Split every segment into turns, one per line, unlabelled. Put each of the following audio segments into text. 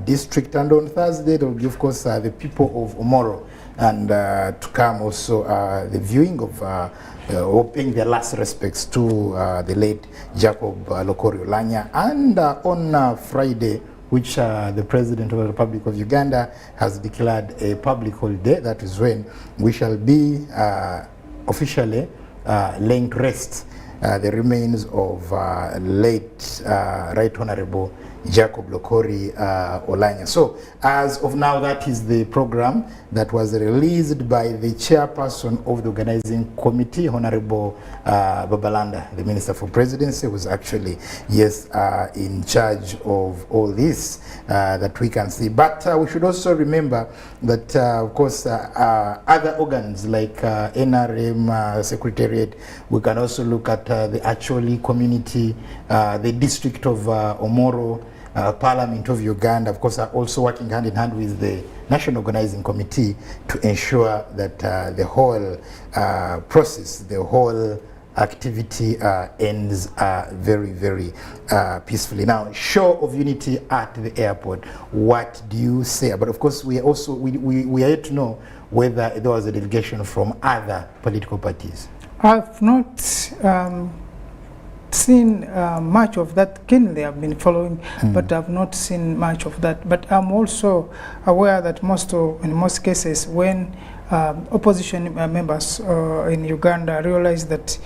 district, and on Thursday there will be, of course, the people of Omoro, and to come also the viewing of or paying their last respects to the late Jacob Oulanyah. And on Friday, which the President of the Republic of Uganda has declared a public holiday, that is when we shall be officially laying to rest the remains of late Right Honorable Jacob Oulanyah. So as of now, that is the program that was released by the chairperson of the organizing committee, Honorable Babalanda, the Minister for Presidency, was actually, yes, in charge of all this that we can see. But we should also remember that, of course, other organs like NRM Secretariat, we can also look at the Acholi community, the district of Omoro, Parliament of Uganda, of course, are also working hand in hand with the National Organizing Committee to ensure that the whole process, the whole activity ends very, very peacefully. Now, show of unity at the airport, what do you say? But of course, we are also we are yet to know whether there was a delegation from other political parties.
I've not seen much of that. Keenly I've been following, but I've not seen much of that. But I'm also aware that in most cases, when opposition members in Uganda realize that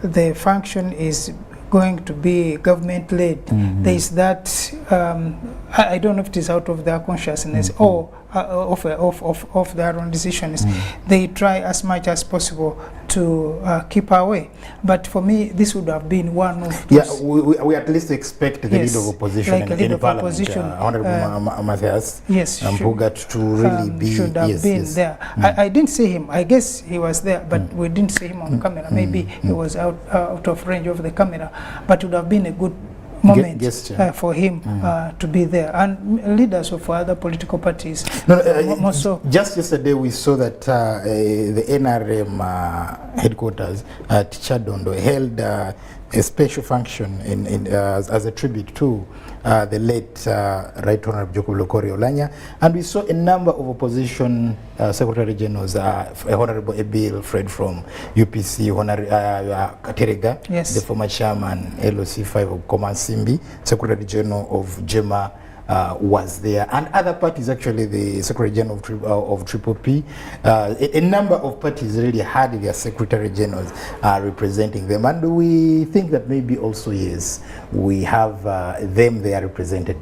the function is going to be government-led, there is that, I don't know if it is out of their consciousness or of their own decisions. They try as much as possible to keep away. But for me, this would have been one of those.
Yeah, we at least expect the leader of opposition
like
in Parliament, Honorable Matthias Mpuga, to really be,
should have been there. I didn't see him. I guess he was there, but we didn't see him on camera. Maybe he was out of range of the camera. But it would have been a good moment for him to be there, and leaders of other political parties.
Just yesterday we saw that the NRM headquarters at Chadondo held a special function as a tribute to the late Right Honorable Jacob Oulanyah, and we saw a number of opposition Secretary Generals, Honorable Ebil Fred from UPC, Honorable Katerega, the former chairman LOC5 of Komansimbi, Secretary General of JEMA was there, and other parties, actually the Secretary General of Triple P. A number of parties really had their Secretary Generals representing them, and we think that maybe also, yes, we have them there represented.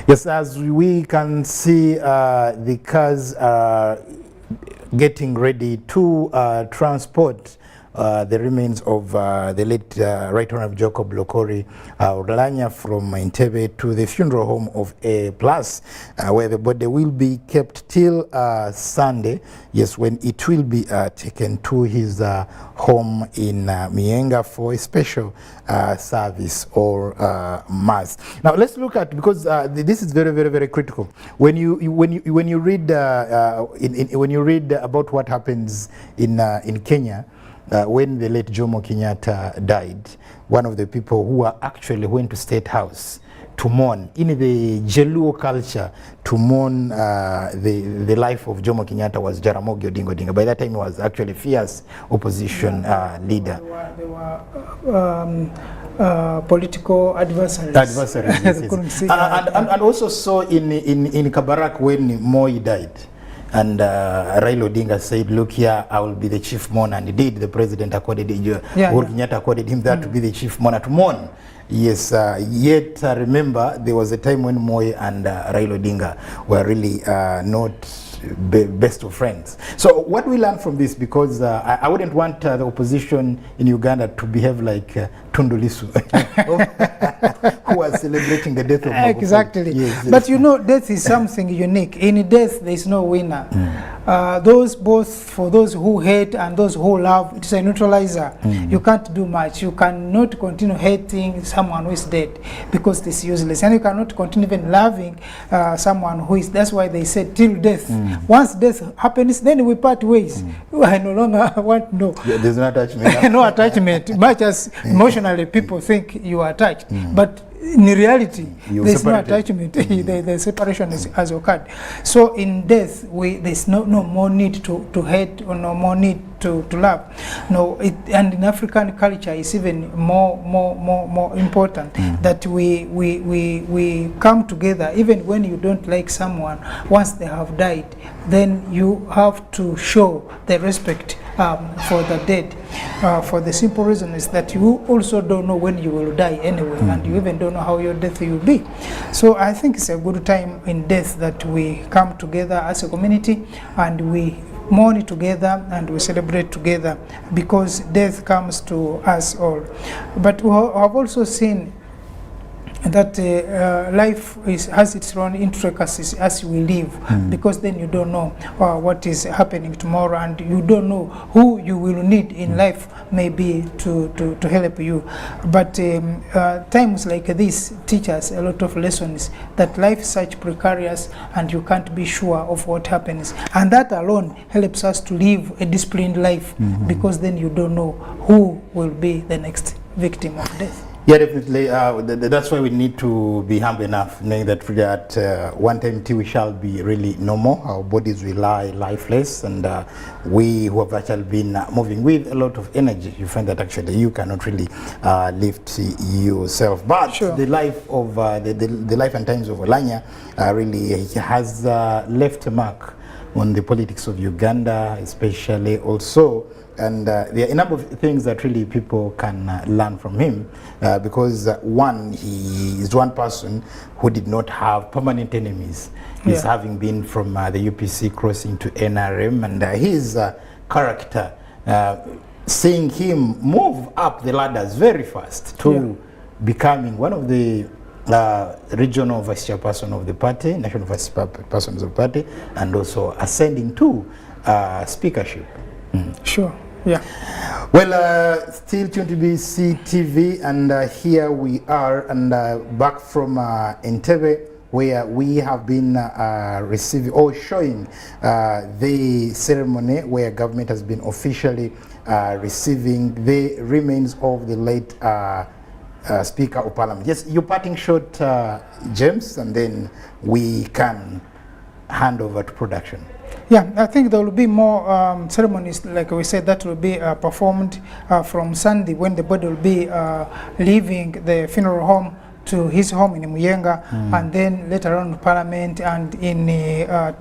Yes, as we can see, the cars are getting ready to transport the remains of the late Right Honorable Jacob Oulanyah from Entebbe to the funeral home of A+, where the body will be kept till Sunday, yes, when it will be taken to his home in Mienga for a special service or mass. Now let's look at, because this is very, very, very critical. When you read when you read about what happens in Kenya, when the late Jomo Kenyatta died, one of the people who actually went to State House to mourn, in the Jaluo culture, to mourn the life of Jomo Kenyatta was Jaramogi Odinga. By that time, he was actually fierce opposition leader.
They were political adversaries.
Yes. And also saw in Kabarak when Moi died. And Raila Odinga said, look here, I will be the chief mourner. And indeed, the president accorded Kenyatta accorded him that to be the chief mourner, to mourn. Yes, yet remember, there was a time when Moi and Raila Odinga were really not best of friends. So what we learn from this, because I wouldn't want the opposition in Uganda to behave like Tundu Lissu, who was celebrating the death of Magufuli.
Exactly. Yes. But you know, death is something unique. In death, there is no winner. those both for those who hate and those who love, it's a neutralizer. You can't do much. You cannot continue hating someone who is dead because it's useless, and you cannot continue even loving someone who is. That's why they said till death. Once death happens, then we part ways. I no longer want no.
Yeah, there's no attachment.
No attachment. Much as emotionally people think you are attached, but in reality, there's no attachment. The separation has occurred. So in death, there's no more need to hate or no more need to love. No, and in African culture, it's even more important that we come together. Even when you don't like someone, once they have died, then you have to show the respect for the dead. For the simple reason is that you also don't know when you will die anyway, and you even don't know how your death will be. So I think it's a good time in death that we come together as a community and we mourn together and we celebrate together, because death comes to us all. But we have also seen that life has its own intricacies as we live, because then you don't know what is happening tomorrow, and you don't know who you will need in life maybe to help you. But times like this teach us a lot of lessons, that life is such precarious and you can't be sure of what happens, and that alone helps us to live a disciplined life, because then you don't know who will be the next victim of death.
Yeah, definitely. That's why we need to be humble enough, knowing that one time we shall be really no more. Our bodies will lie lifeless, and we who have actually been moving with a lot of energy, you find that actually you cannot really lift yourself. But sure, the life of the life and times of Oulanyah really has left a mark on the politics of Uganda, especially also. And there are a number of things that really people can learn from him, because one, he is one person who did not have permanent enemies. He's having been from the UPC crossing to NRM, and his character, seeing him move up the ladders very fast to becoming one of the regional vice chairperson of the party, national vice persons of the party, and also ascending to speakership.
Sure. Yeah.
Well, still tuned to BC TV, and here we are, and back from Entebbe, where we have been receiving or showing the ceremony where government has been officially receiving the remains of the late Speaker of Parliament. Yes, your parting shot, James, and then we can hand over to production.
Yeah, I think there will be more ceremonies, like we said, that will be performed from Sunday, when the body will be leaving the funeral home to his home in Muyenga, and then later on Parliament, and in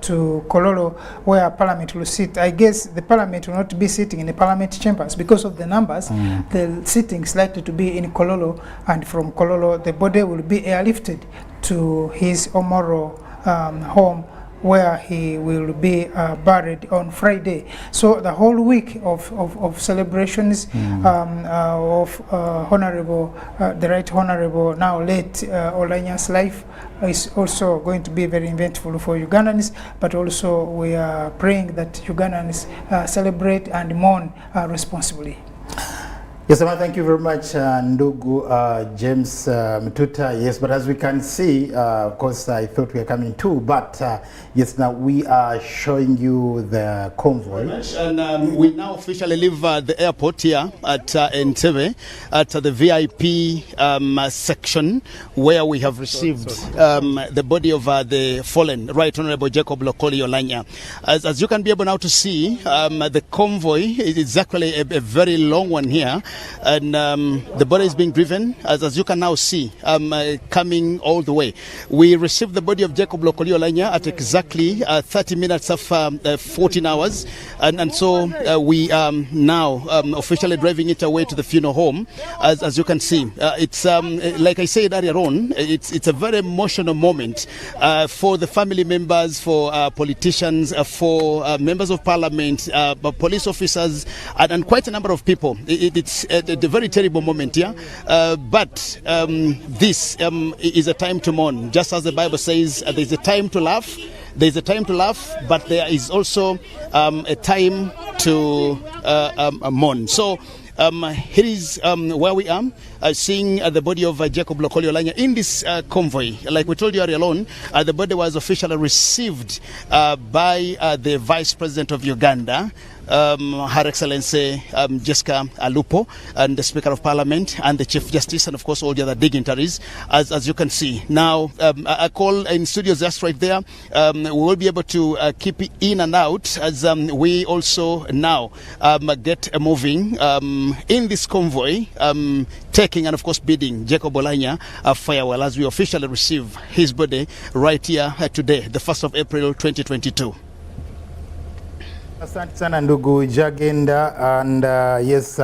to Kololo, where Parliament will sit. I guess the Parliament will not be sitting in the Parliament chambers because of the numbers. The sitting is likely to be in Kololo, and from Kololo the body will be airlifted to his Omoro home, where he will be buried on Friday. So the whole week of celebrations of Honorable, the Right Honorable, now late Oulanyah's life is also going to be very eventful for Ugandans, but also we are praying that Ugandans celebrate and mourn responsibly.
Yes, thank you very much, Ndugu James Mtuta. Yes, but as we can see, of course, I thought we were coming too, but yes, now we are showing you the convoy.
And we now officially leave the airport here at Entebbe, at the VIP section, where we have received the body of the fallen Right Honorable Jacob Oulanyah. As you can be able now to see, the convoy is actually a very long one here. And the body is being driven, as you can now see, coming all the way. We received the body of Jacob Oulanyah at exactly 30 minutes of 14 hours. And so we are now officially driving it away to the funeral home. As you can see, it's like I said earlier on, it's a very emotional moment for the family members, for politicians, for members of parliament, police officers, and quite a number of people. It's a very terrible moment here, but this is a time to mourn. Just as the Bible says, there's a time to laugh, there's a time to laugh, but there is also a time to mourn. So here is where we are, seeing the body of Jacob Oulanyah in this convoy. Like we told you earlier on, the body was officially received by the Vice President of Uganda, Her Excellency Jessica Alupo, and the Speaker of Parliament, and the Chief Justice, and of course all the other dignitaries, as you can see. Now, a call in studios just right there. We will be able to keep it in and out as we also now get moving in this convoy, taking and of course bidding Jacob Oulanyah farewell as we officially receive his body right here today, the 1st of April 2022.
Asante sana ndugu Jagenda, and yes,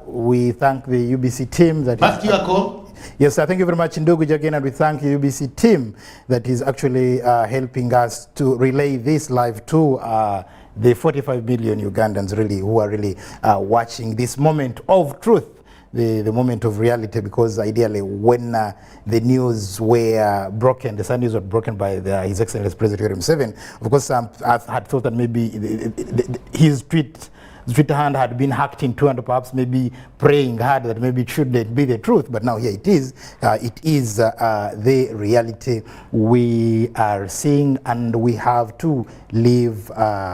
we thank the UBC team that
Back to your call.
Yes, thank you very much ndugu Jagenda, and we thank the UBC team that is actually helping us to relay this live to the 45 million Ugandans really who are really watching this moment of truth, the moment of reality, because ideally when the news were broken, the Sun news were broken by His Excellency President Museveni, of course I had thought that maybe his Twitter hand had been hacked into, and perhaps maybe praying hard that maybe it shouldn't be the truth, but now here it is. It is the reality we are seeing, and we have to live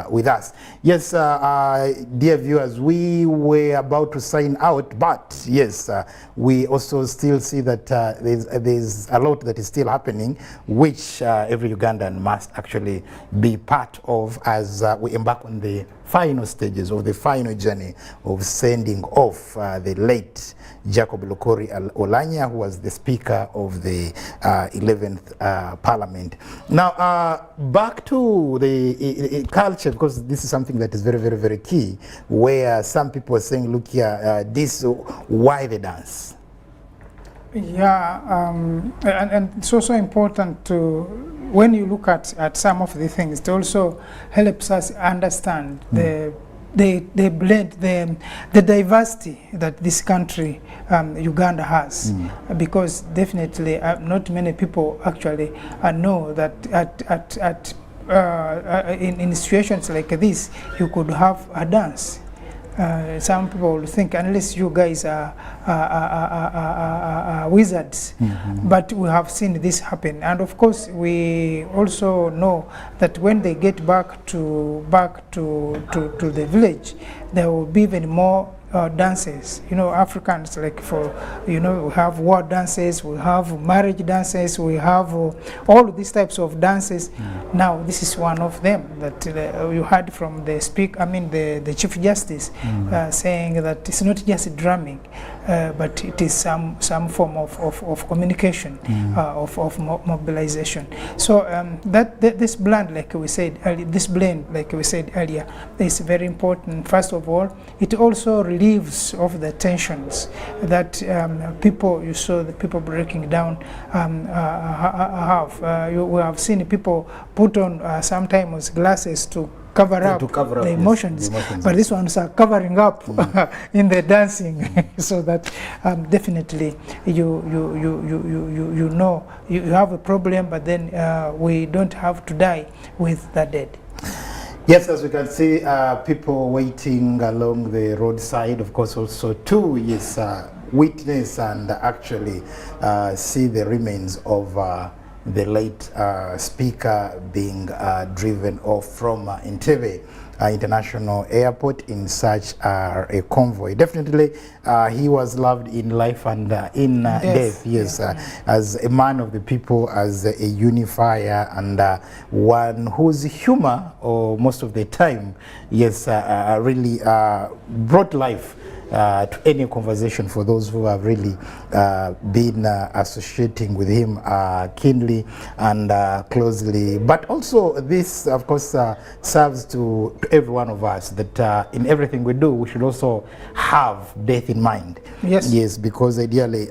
with us. Yes, dear viewers, we were about to sign out, but yes, we also still see that there's a lot that is still happening, which every Ugandan must actually be part of as we embark on the final stages of the final journey of sending off the late Jacob Oulanyah, who was the Speaker of the 11th Parliament. Now, back to the culture, because this is something that is very, very, very key, where some people are saying, look here, why the dance?
Yeah, and it's also important to, when you look at some of the things, it also helps us understand the blend, the diversity that this country, Uganda, has, because definitely not many people actually know that in situations like this you could have a dance. Some people think unless you guys are wizards, but we have seen this happen, and of course we also know that when they get back to the village, there will be even more dances. You know, Africans, like we have war dances, we have marriage dances, we have all these types of dances. Now this is one of them that you heard from the the Chief Justice saying that it's not just drumming, but it is some form of communication, of mobilization. So this blend, like we said earlier, is very important. First of all, it also relieves of the tensions that people, you saw the people breaking down have. We have seen people put on sometimes glasses to cover up the emotions, but these ones are covering up in the dancing, so that definitely you know you have a problem, but then we don't have to die with the dead.
Yes, as we can see, people waiting along the roadside, of course, also to witness and actually see the remains of the late speaker being driven off from Entebbe International Airport in such a convoy. Definitely, he was loved in life and in death. Yes, as a man of the people, as a unifier, and one whose humor, or most of the time, really brought life to any conversation for those who have really been associating with him keenly and closely. But also this, of course, serves to every one of us that in everything we do, we should also have death in mind.
Yes.
Yes, because ideally,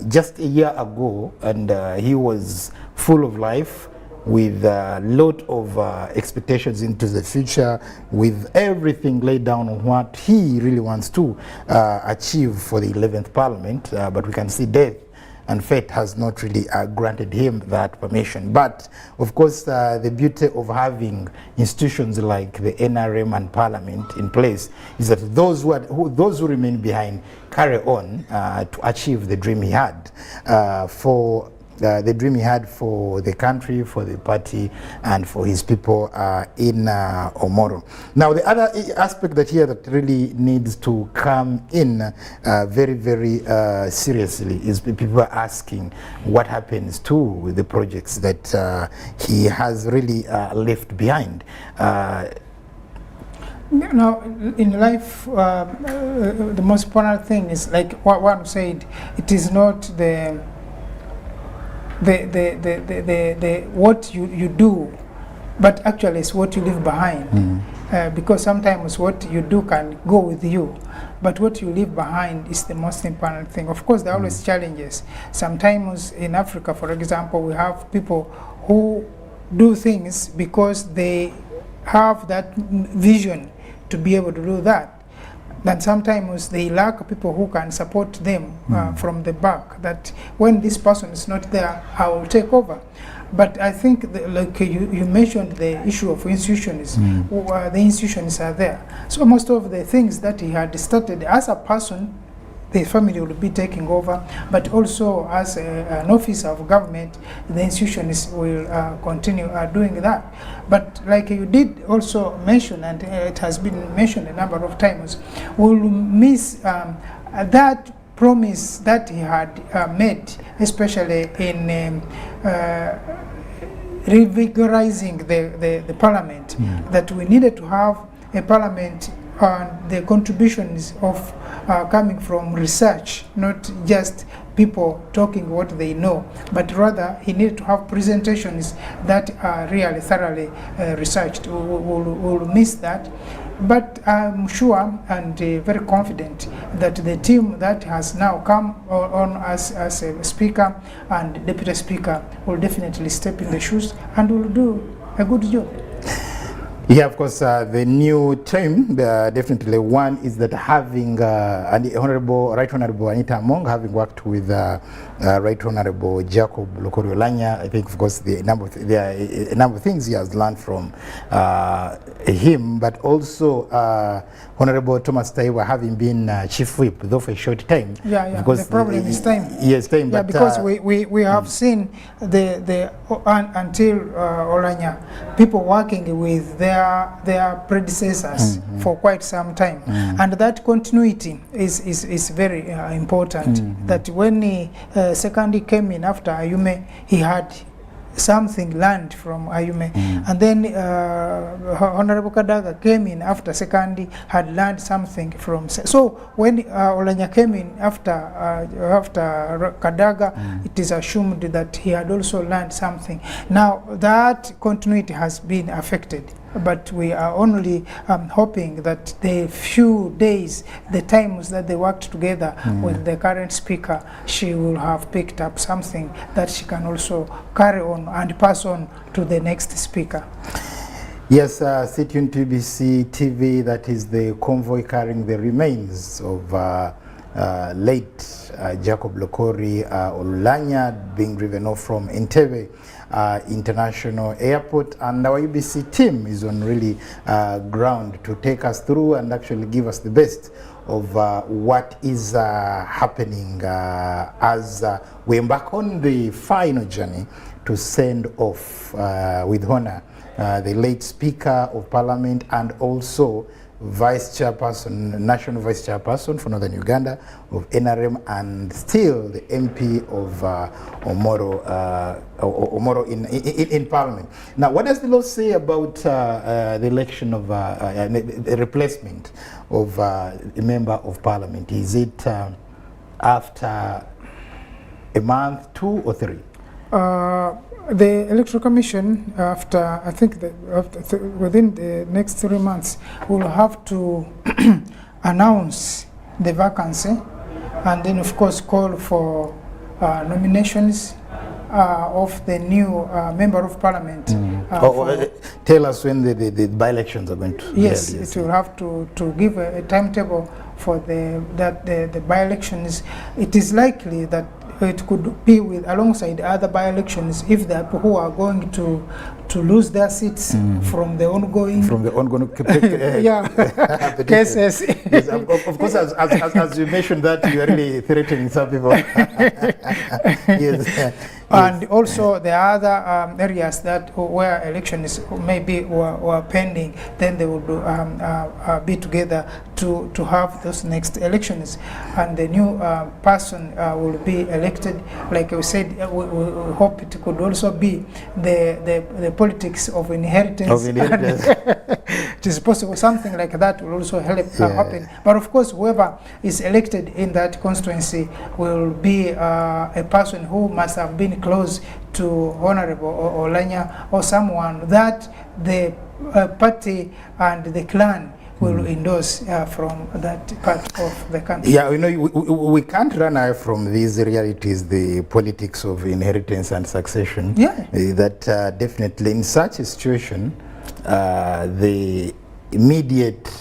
just a year ago, and he was full of life, with a lot of expectations into the future, with everything laid down on what he really wants to achieve for the 11th Parliament. But we can see death and fate has not really granted him that permission. But of course, the beauty of having institutions like the NRM and Parliament in place is that those who remain behind carry on to achieve the dream he had for the country, for the party, and for his people in Omoro. Now, the other aspect that really needs to come in very, very seriously is people are asking what happens to the projects that he has really left behind.
Now, in life, the most important thing is, like what one said, it is not the what you do, but actually it's what you leave behind. Because sometimes what you do can go with you, but what you leave behind is the most important thing. Of course, there are always challenges. Sometimes in Africa, for example, we have people who do things because they have that vision to be able to do that. Then sometimes they lack people who can support them from the back, that when this person is not there, I will take over. But I think, like you mentioned the issue of institutions, the institutions are there. So most of the things that he had started as a person, the family will be taking over, but also as an officer of government, the institutions will continue doing that. But like you did also mention, and it has been mentioned a number of times, we'll miss that promise that he had made, especially in revigorizing the parliament, that we needed to have a parliament on the contributions of coming from research, not just people talking what they know, but rather he needed to have presentations that are really thoroughly researched. We'll miss that. But I'm sure and very confident that the team that has now come on as a speaker and deputy speaker will definitely step in the shoes and will do a good job.
Yeah, of course, the new team, definitely one is that having Right Honorable Anita Among, having worked with Right Honorable Jacob Oulanyah, I think, of course, there are a number of things he has learned from him, but also Honorable Thomas Taiwa having been Chief Whip, though for a short time.
Yeah, because the problem is time.
Yes, time.
Yeah,
but,
because we have seen until Oulanyah, people working with their predecessors for quite some time, and that continuity is very important. That when Sekandi came in after Ayume, he had something learned from Ayume, and then Honorable Kadaga came in after Sekandi, had learned something from. So when Oulanyah came in after Kadaga, it is assumed that he had also learned something. Now that continuity has been affected, but we are only hoping that the few days, the times that they worked together with the current speaker, she will have picked up something that she can also carry on and pass on to the next speaker.
Yes, stay tuned to BBC TV. That is the convoy carrying the remains of late Jacob Oulanyah being driven off from Entebbe International Airport, and our UBC team is on really ground to take us through and actually give us the best of what is happening as we embark on the final journey to send off with honor the late Speaker of Parliament and also Vice Chairperson, National Vice Chairperson for Northern Uganda of NRM, and still the MP of Omoro in Parliament. Now, what does the law say about the election of the replacement of a member of Parliament? Is it after a month, 2 or 3?
The Electoral Commission, after I think within the next 3 months, will have to announce the vacancy, and then of course call for nominations of the new member of Parliament.
Tell us when the by-elections are going to.
Yes, it will have to give a timetable for the by-elections. It is likely that it could be with alongside other by-elections if there are people who are going to lose their seats from the ongoing cases.
Yes, of course, as you mentioned that, you are really threatening some people. Yes.
And also the other areas that where elections maybe were pending, then they would be together to have those next elections, and the new person will be elected. Like we said, we hope it could also be the politics of inheritance. It is possible something like that will also help happen. But of course, whoever is elected in that constituency will be a person who must have been close to Honorable Oulanyah, or someone that the party and the clan will endorse from that part of the country.
Yeah, you know, we can't run away from these realities, the politics of inheritance and succession.
Yeah.
That definitely in such a situation, the immediate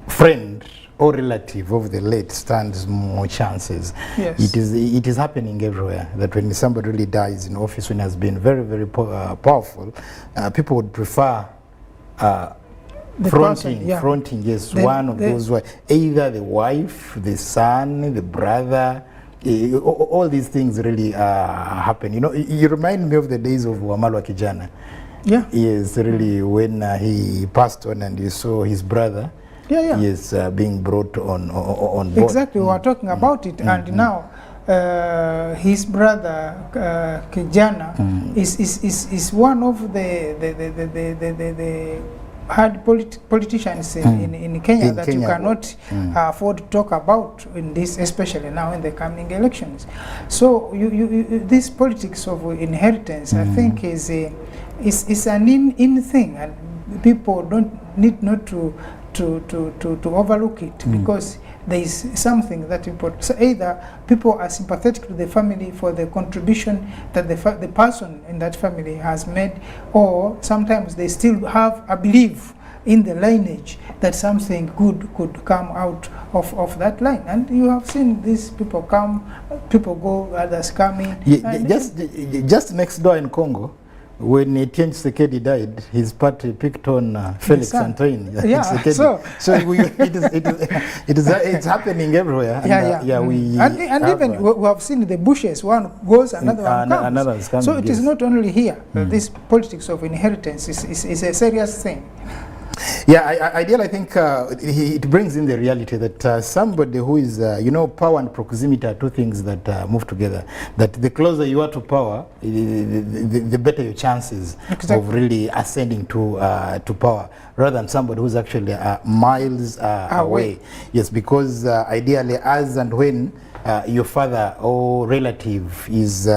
friend or relative of the late stands more chances.
Yes.
It is happening everywhere that when somebody really dies in office, when has been very, very powerful, people would prefer fronting, yes, one of those, either the wife, the son, the brother. All these things really happen. You know, you remind me of the days of Wamalwa Kijana.
Yeah.
Yes, really, when he passed on and you saw his brother. Yes, being brought on board.
Exactly, we were talking about it, and now his brother Kijana is one of the hard politicians in Kenya that you cannot afford to talk about in this, especially now in the coming elections. So this politics of inheritance, I think, is an in thing, and people need not to overlook it, because there is something that important. So either people are sympathetic to the family for the contribution that the person in that family has made, or sometimes they still have a belief in the lineage that something good could come out of that line. And you have seen these people come, people go, others come in.
Just next door in Congo, when Etienne Tshisekedi died, his party picked on Felix Antoine. It's happening everywhere.
And even we have seen the bushes, one goes, another one comes. So it is not only here. This politics of inheritance is a serious thing.
Yeah, ideally, I think it brings in the reality that somebody who is, power and proximity are two things that move together. That the closer you are to power, the better your chances of really ascending to power, rather than somebody who's actually miles away. Yes, because ideally, as and when your father or relative is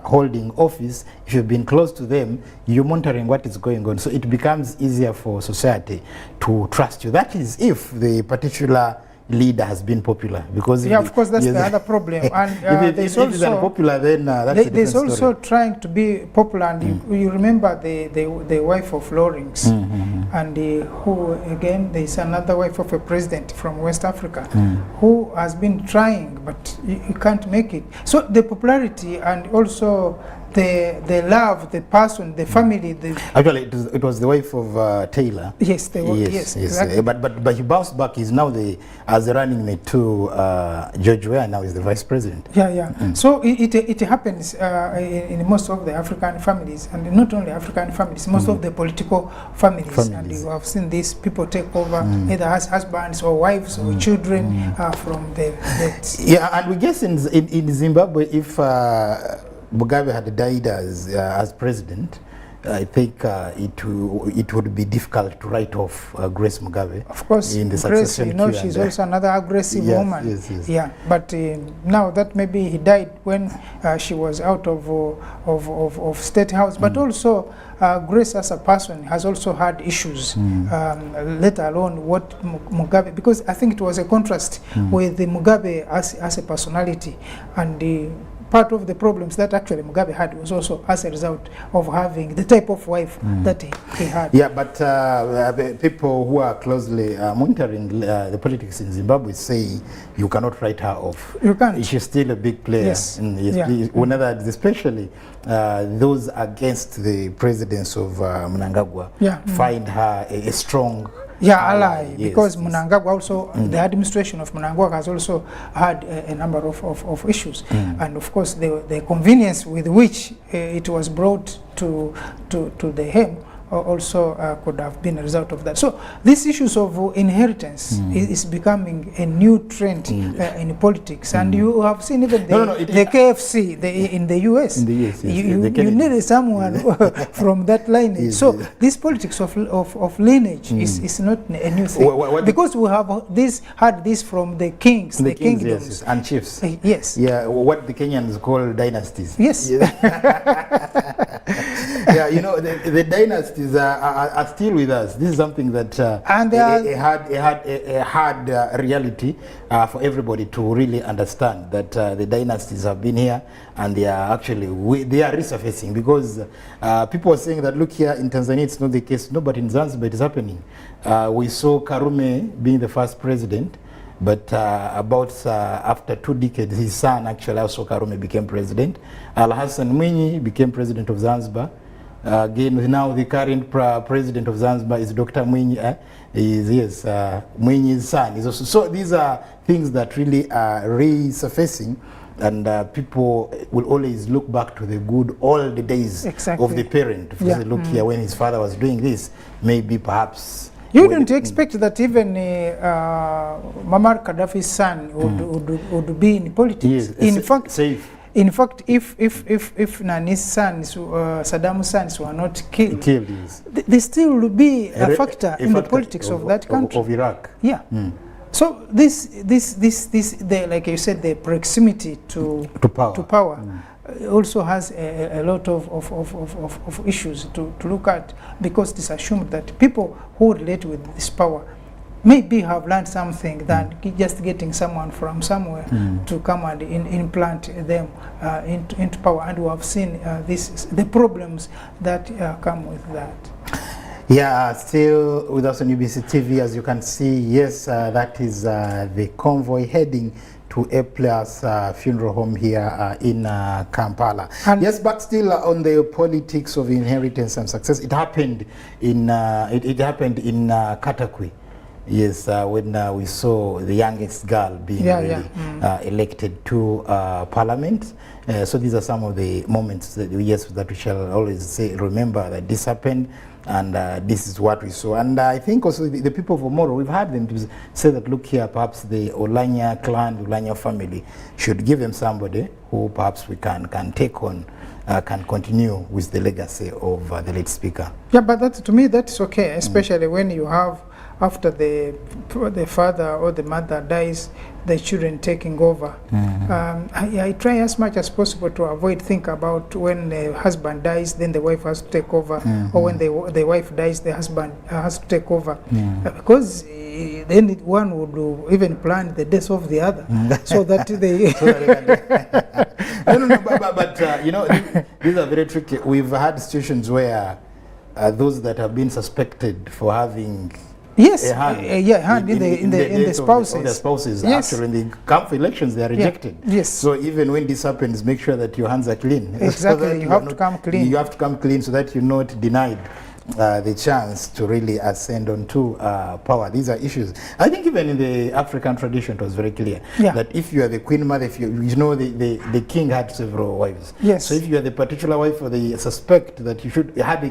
holding office, if you've been close to them, you're monitoring what is going on. So it becomes easier for society to trust you. That is if the particular leader has been popular. Because
of course, that's the other problem. And
if it's unpopular, then that's a different story.
There's also trying to be popular. And you remember the wife of Lawrence, and who, again, there's another wife of a president from West Africa, who has been trying, but you can't make it. So the popularity and also the love, the person, the family.
Actually, it was the wife of Taylor.
Yes, yes, exactly.
But he bounced back. He's now as the running mate to George Weah. Now he's the vice president.
So it happens in most of the African families, and not only African families, most of the political families. And you have seen these people take over either as husbands or wives or children from the
and we guess in Zimbabwe, if Mugabe had died as president, I think it would be difficult to write off Grace Mugabe.
Of course,
in the
Grace,
succession
she's also another aggressive woman.
Yes.
Yeah, but now that maybe he died when she was out of State House, but also Grace as a person has also had issues, let alone what Mugabe, because I think it was a contrast with the Mugabe as a personality, and part of the problems that actually Mugabe had was also as a result of having the type of wife that he had.
Yeah, but people who are closely monitoring the politics in Zimbabwe say you cannot write her off.
You can't.
She's still a big player.
Yes.
In other words, especially those against the presidents of Mnangagwa find her a strong
ally, because Mnangagwa also, the administration of Mnangagwa has also had a number of issues, and of course the convenience with which it was brought to the hem also could have been a result of that. So these issues of inheritance is becoming a new trend in politics, and you have seen even the KFC in the US. In the US, yes. You needed someone from that lineage. So this politics of lineage is not a new thing, because we have had this from the kings, the kingdoms,
yes, and chiefs.
Yes.
Yeah, what the Kenyans call dynasties.
Yes.
Yeah, you know, the dynasties are still with us. This is something that
and
a hard reality for everybody to really understand, that the dynasties have been here, and they are actually they are resurfacing, because people are saying that, look, here in Tanzania it's not the case. No, but in Zanzibar it is happening. We saw Karume being the first president, but after 2 decades, his son actually also Karume became president. Al-Hassan Mwinyi became president of Zanzibar. Again, now the current president of Zanzibar is Dr. Mwinyi. Mwinyi's son is also. So these are things that really are resurfacing, and people will always look back to the good old days of the parent. Look here, when his father was doing this, maybe perhaps.
You wouldn't expect that even Muammar Gaddafi's son would be in politics.
Yes,
in fact, if Nani's sons, Saddam's sons were not killed, yes, they still will be a factor in the politics of that country.
Of Iraq.
Yeah. So this, like you said, the proximity to power also has a lot of issues to look at, because it is assumed that people who relate with this power maybe have learned something than just getting someone from somewhere to come and implant them into power, and we have seen the problems that come with that.
Yeah, still with us on UBC TV, as you can see, yes, that is the convoy heading to A+ funeral home here in Kampala. And yes, but still on the politics of inheritance and success, it happened in Katakwi. Yes, when we saw the youngest girl being elected to Parliament. So these are some of the moments that we shall always remember that this happened, and this is what we saw. And I think also the people of Omoro, we've had them to say that, look here, perhaps the Oulanyah clan, the Oulanyah family should give them somebody who perhaps we can take on, can continue with the legacy of the late speaker. Yeah,
but to me that's okay, especially when you have, after the father or the mother dies, the children taking over. I try as much as possible to avoid think about when the husband dies, then the wife has to take over, or when the wife dies, the husband has to take over, because then one would even plan the death of the other, so that they.
But you know, these are very tricky. We've had situations where those that have been suspected for having hand in the spouses. Of the spouses. Yes. Actually, when they come for elections, they are rejected.
Yes.
So even when this happens, make sure that your hands are clean.
Exactly. So you have to come clean.
You have to come clean so that you're not denied the chance to really ascend onto power. These are issues. I think even in the African tradition, it was very clear that if you are the queen mother, if you know the king had several wives.
Yes.
So if you are the particular wife, or the suspect that you should had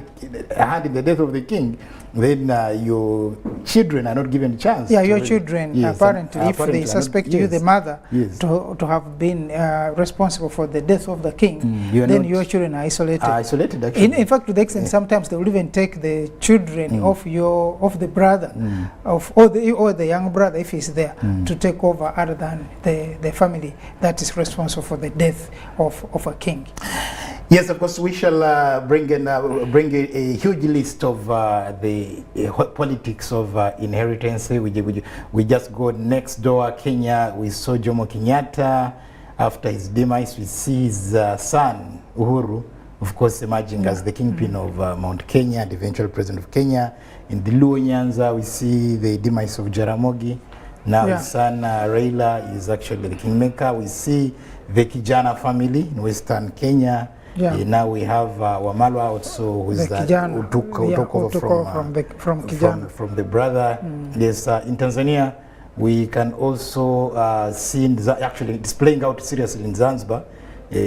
in the death of the king, then your children are not given a chance.
Yeah, your children, apparently, if they suspect you, the mother, to have been responsible for the death of the king, then your children are isolated.
Isolated, actually.
In fact, to the extent sometimes they will even take the children of the brother, or the young brother, if he's there, to take over, other than the family that is responsible for the death of a king.
Yes, of course, we shall bring a huge list of the politics of inheritance. We just go next door, Kenya. We saw Jomo Kenyatta after his demise, we see his son, Uhuru, of course, emerging as the kingpin of Mount Kenya, the eventual president of Kenya. In the Luo Nyanza, we see the demise of Jaramogi. Now his son Raila is actually the kingmaker. We see the Kijana family in Western Kenya. Now we have Wamalwa also, who is who took over from the brother. Yes, in Tanzania, we can also see actually it's playing out seriously in Zanzibar.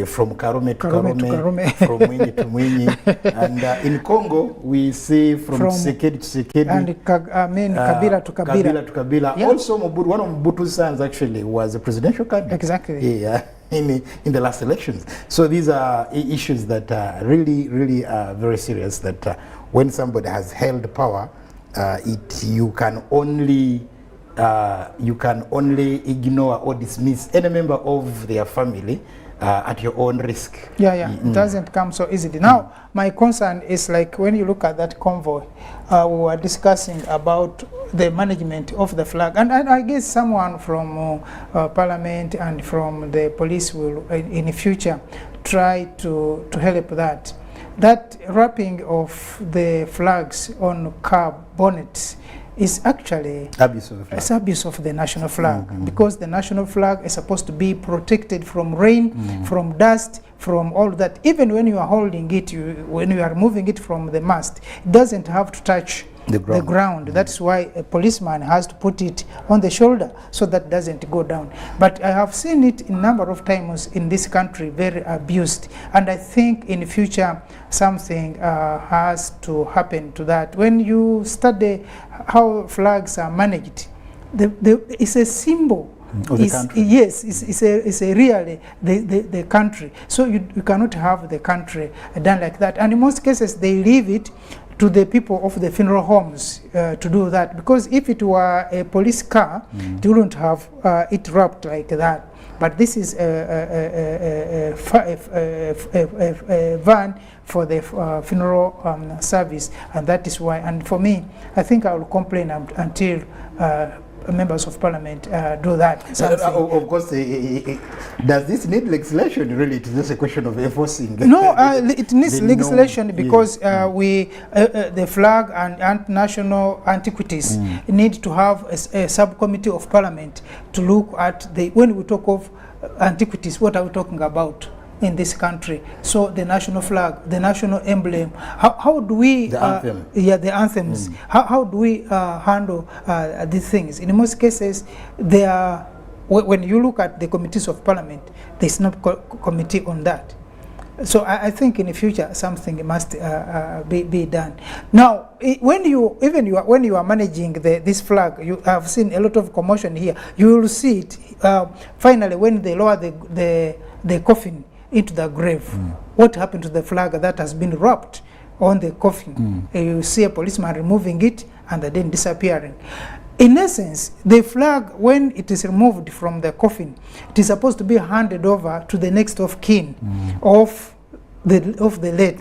From Karume to Karume, from Mwinyi to Mwinyi. And in Congo, we see from Tshisekedi to Tshisekedi. And
Kabila to Kabila.
Kabila to Kabila. Yeah. Also, one of Mobutu's sons actually was a presidential candidate.
Exactly.
Yeah, in the last elections. So these are issues that are really very serious, that when somebody has held power, you can only ignore or dismiss any member of their family at your own risk.
It doesn't come so easily. Now, my concern is like when you look at that convoy, we were discussing about the management of the flag, and I guess someone from Parliament and from the police will, in the future, try to help that. That wrapping of the flags on car bonnets is actually abuse of the national flag, because the national flag is supposed to be protected from rain, from dust, from all that. Even when you are holding it, when you are moving it from the mast, it doesn't have to touch the ground. That's why a policeman has to put it on the shoulder so that doesn't go down. But I have seen it a number of times in this country very abused, and I think in the future something has to happen to that. When you study how flags are managed, it's a symbol of the country. Yes, it's a really the country. So you cannot have the country done like that. And in most cases they leave it to the people of the funeral homes to do that, because if it were a police car, they wouldn't have it wrapped like that. But this is a van for the funeral service, and that is why. And for me, I think I will complain until members of parliament do that.
Of course, does this need legislation? Really, it is just a question of enforcing.
No, it needs legislation because the flag and national antiquities need to have a subcommittee of parliament to look at when we talk of antiquities, what are we talking about in this country? So the national flag, the national emblem, how do we
the anthem.
The anthems, how do we handle these things? In most cases, they are, when you look at the committees of parliament, there's no committee on that. So I think in the future something must be done. Now, when you are managing this flag, you have seen a lot of commotion here. You will see it finally when they lower the coffin into the grave. What happened to the flag that has been wrapped on the coffin? You see a policeman removing it and then disappearing. In essence, the flag, when it is removed from the coffin, it is supposed to be handed over to the next of kin of the late.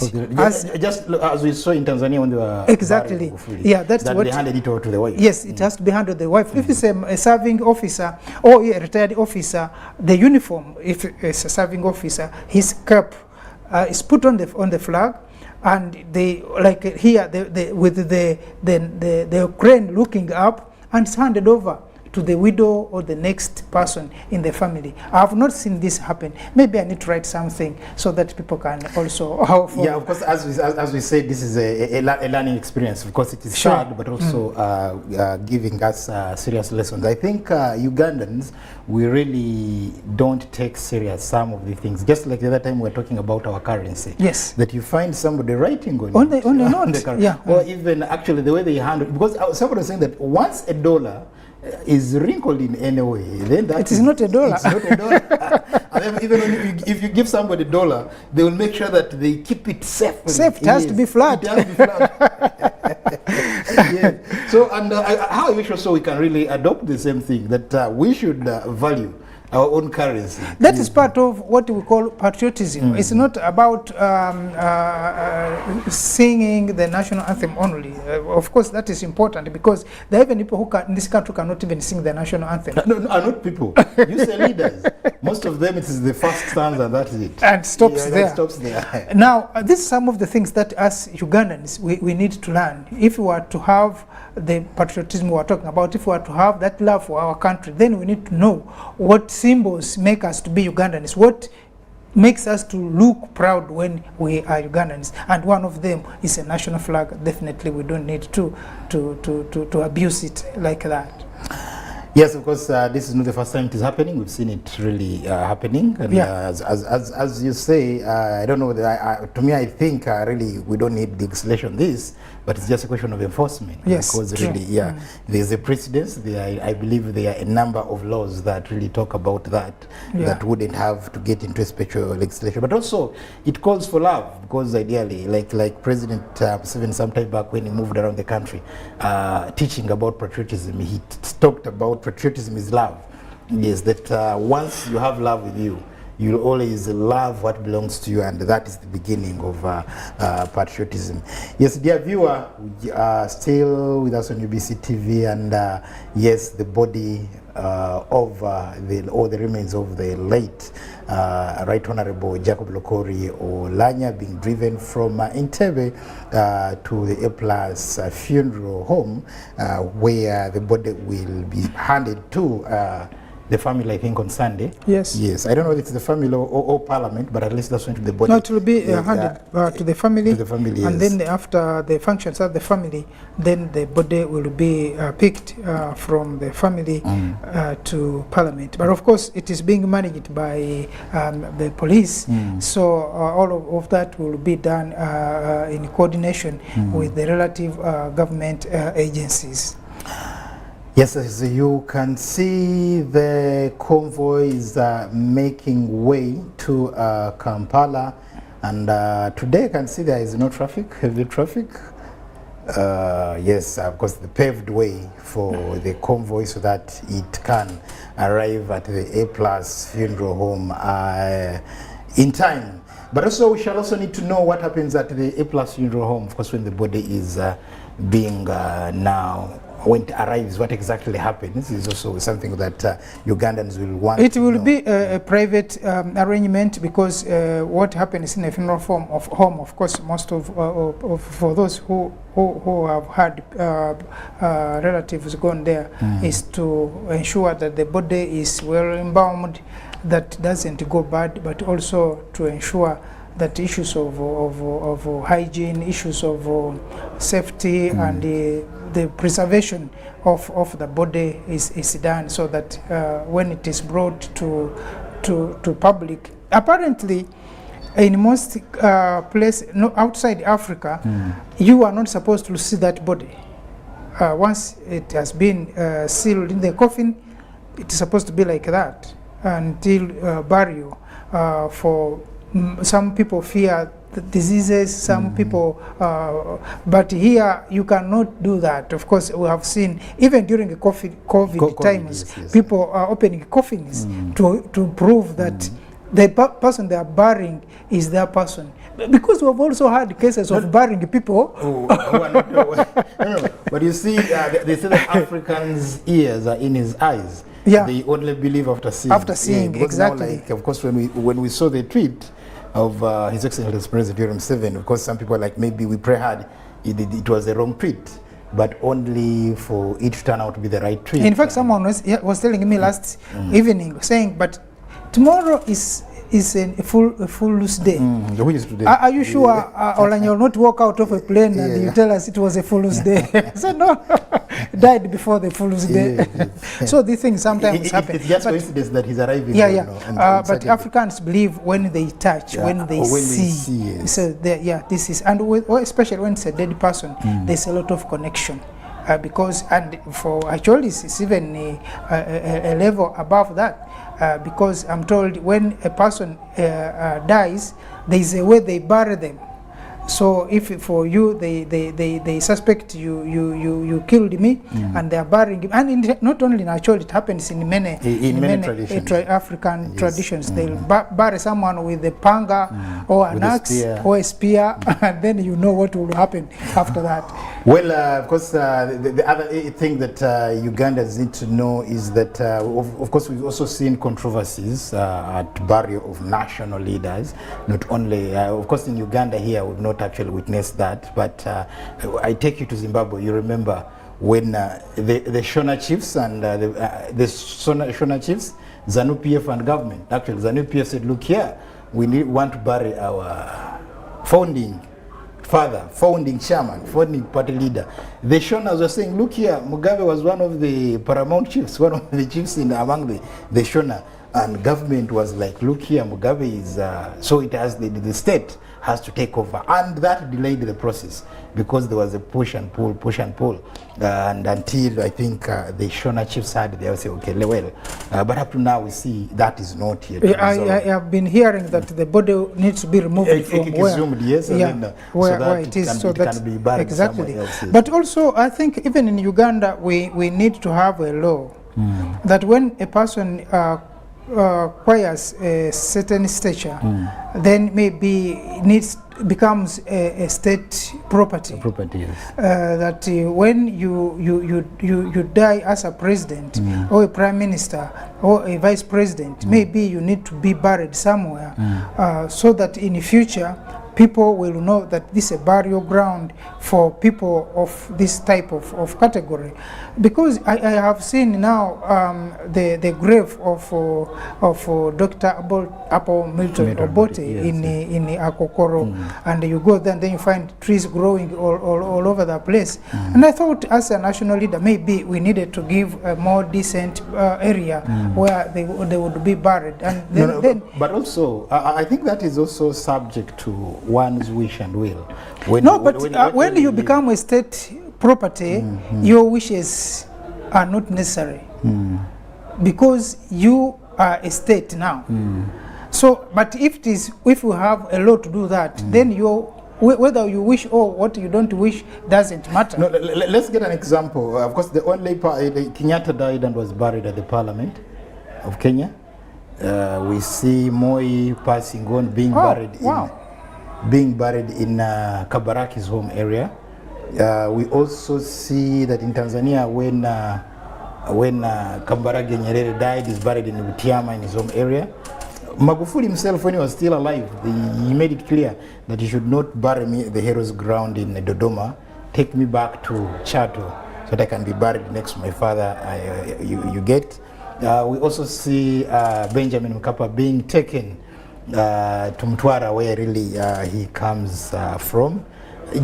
Just as we saw in Tanzania when they were
exactly. That's
that
what
they handed it over to the wife.
Yes, it has to be handed to the wife. If it's a serving officer or a retired officer, the uniform, if it's a serving officer, his cap is put on the flag, and they, like here, with the crane looking up, and it's handed over to the widow or the next person in the family. I have not seen this happen. Maybe I need to write something so that people can also follow.
Yeah, of course, as we said, this is a learning experience. Of course, it is sad, but also giving us serious lessons. I think Ugandans, we really don't take serious some of the things. Just like the other time we were talking about our currency.
Yes.
That you find somebody writing on
the note.
Yeah. Or even actually the way they handle, because somebody was saying that once a dollar is wrinkled in any way, then that
it is not a dollar.
It's not a dollar. And then even if you give somebody $1, they will make sure that they keep it safe.
Safe. It has to be flat.
It has to be flat. So, and how are you sure so we can really adopt the same thing, that we should value our own currency.
That is part of what we call patriotism. It's not about singing the national anthem only. Of course, that is important because there are even people who in this country cannot even sing the national anthem.
No, not people. You say leaders. Most of them, it is the first stanza, and that is it.
And stops there.
That stops there.
Now, this is some of the things that as Ugandans, we need to learn. If we were to have the patriotism we are talking about, if we are to have that love for our country, then we need to know what symbols make us to be Ugandans, what makes us to look proud when we are Ugandans, and one of them is a national flag. Definitely we don't need to abuse it like that.
Yes, of course, this is not the first time it is happening. We've seen it really happening. And as you say, I don't know, to me I think really we don't need legislation this, but it's just a question of enforcement.
Yes,
because
true.
really, there's a precedence. I believe there are a number of laws that really talk about that, that wouldn't have to get into a special legislation. But also, it calls for love, because ideally, like President Museveni sometime back when he moved around the country, teaching about patriotism, he talked about patriotism is love. Yes, that once you have love with you, you'll always love what belongs to you, and that is the beginning of patriotism. Yes, dear viewer, we are still with us on UBC TV, and yes, the body of the remains of the late Right Honorable Jacob Oulanyah being driven from Entebbe to the A+ funeral home, where the body will be handed to the family, I think, on Sunday.
Yes.
Yes. I don't know if it's the family or Parliament, but at least that's when the body.
No, it will be handed to the family.
To the family,
and
yes.
then after the functions at the family, then the body will be picked from the family to Parliament. But of course, it is being managed by the police. So all of that will be done in coordination with the relative government agencies.
Yes, as you can see, the convoy is making way to Kampala, and today I can see there is no traffic, heavy traffic. Yes, of course, the paved way for the convoy so that it can arrive at the A+ funeral home in time. But also, we shall also need to know what happens at the A+ funeral home, of course, when the body is being now. When it arrives, what exactly happens? This is also something that Ugandans will want. It will
be a private arrangement, because what happens in a funeral home, of course, most of for those who have had relatives gone there, is to ensure that the body is well embalmed, that doesn't go bad, but also to ensure that issues of hygiene, issues of safety, and the preservation of the body is done, so that when it is brought to public, apparently in most places outside Africa, you are not supposed to see that body. Once it has been sealed in the coffin, it is supposed to be like that until burial. For some people fear the diseases, some people, but here you cannot do that. Of course, we have seen even during the COVID times, yes. People are opening coffins to prove that the person they are burying is their person. Because we have also had cases of burying people.
No. But you see, they say that Africans' ears are in his eyes.
Yeah.
They only believe after seeing.
After seeing, exactly.
Now, like, of course, when we saw the tweet of His Excellency President Jacob Oulanyah, of course, some people are like, maybe we pray hard, it was a wrong tweet, but only for it to turn out to be the right tweet.
In fact, someone was telling me last evening, saying, but tomorrow is a full loose day.
Which is today?
Are you sure Oulanyah will not walk out of a plane and you tell us it was a full loose day? I said, no, died before the full loose day. So these things sometimes happen.
It's just coincidence that he's arriving.
But Africans believe when they touch, when they see.
Yes.
So this is, and especially when it's a dead person, there's a lot of connection. Because, and for actually it's even a level above that. Because I'm told when a person dies, there is a way they bury them. So if for you they suspect you killed me, and they are burying him, and not only in Acholi, it happens in many
traditions.
African traditions. They'll bury someone with a panga or an axe or a spear, and then you know what will happen after that.
Well, of course, the other thing that Ugandans need to know is that, of course, we've also seen controversies at burial of national leaders. Not only, of course, in Uganda here, we've not actually witnessed that, but I take you to Zimbabwe. You remember when the Shona chiefs and the Shona chiefs, ZANU-PF and government, actually ZANU-PF said, look here, we want to bury our founding father, founding chairman, founding party leader. The Shonas were saying, look here, Mugabe was one of the paramount chiefs, one of the chiefs among the Shona. And government was like, look here, Mugabe is, so it has, the state has to take over. And that delayed the process because there was a push and pull. And until I think the Shona chiefs had, they will say, okay, well, but up to now we see that is not yet resolved.
I have been hearing that the body needs to be removed from
exhumed, yes,
where it is, so that
can be buried
exactly.
somewhere else, yes.
But also, I think even in Uganda, we need to have a law that when a person acquires a certain stature, then maybe becomes a state property.
Yes.
That when you die as a president or a prime minister or a vice president, maybe you need to be buried somewhere, so that in the future people will know that this is a burial ground for people of this type of category. Because I have seen now the grave of Dr. Apple Milton Obote in Akokoro, and you go there and then you find trees growing all over the place. And I thought as a national leader, maybe we needed to give a more decent area where they would be buried. And then
but also, I think that is also subject to one's wish and will.
When you become a state property, your wishes are not necessary because you are a state now. So, but if you have a law to do that, then whether you wish or what you don't wish doesn't matter.
No, let's get an example. Of course, the only Kenyatta died and was buried at the Parliament of Kenya. We see Moi passing on, being buried in Kabaraki's home area. We also see that in Tanzania, when Kambarage Nyerere died, he's buried in Butiama in his home area. Magufuli himself, when he was still alive, he made it clear that he should not bury me at the Heroes Ground in Dodoma. Take me back to Chato so that I can be buried next to my father. You get. We also see Benjamin Mkapa being taken to Mtwara, where really he comes from.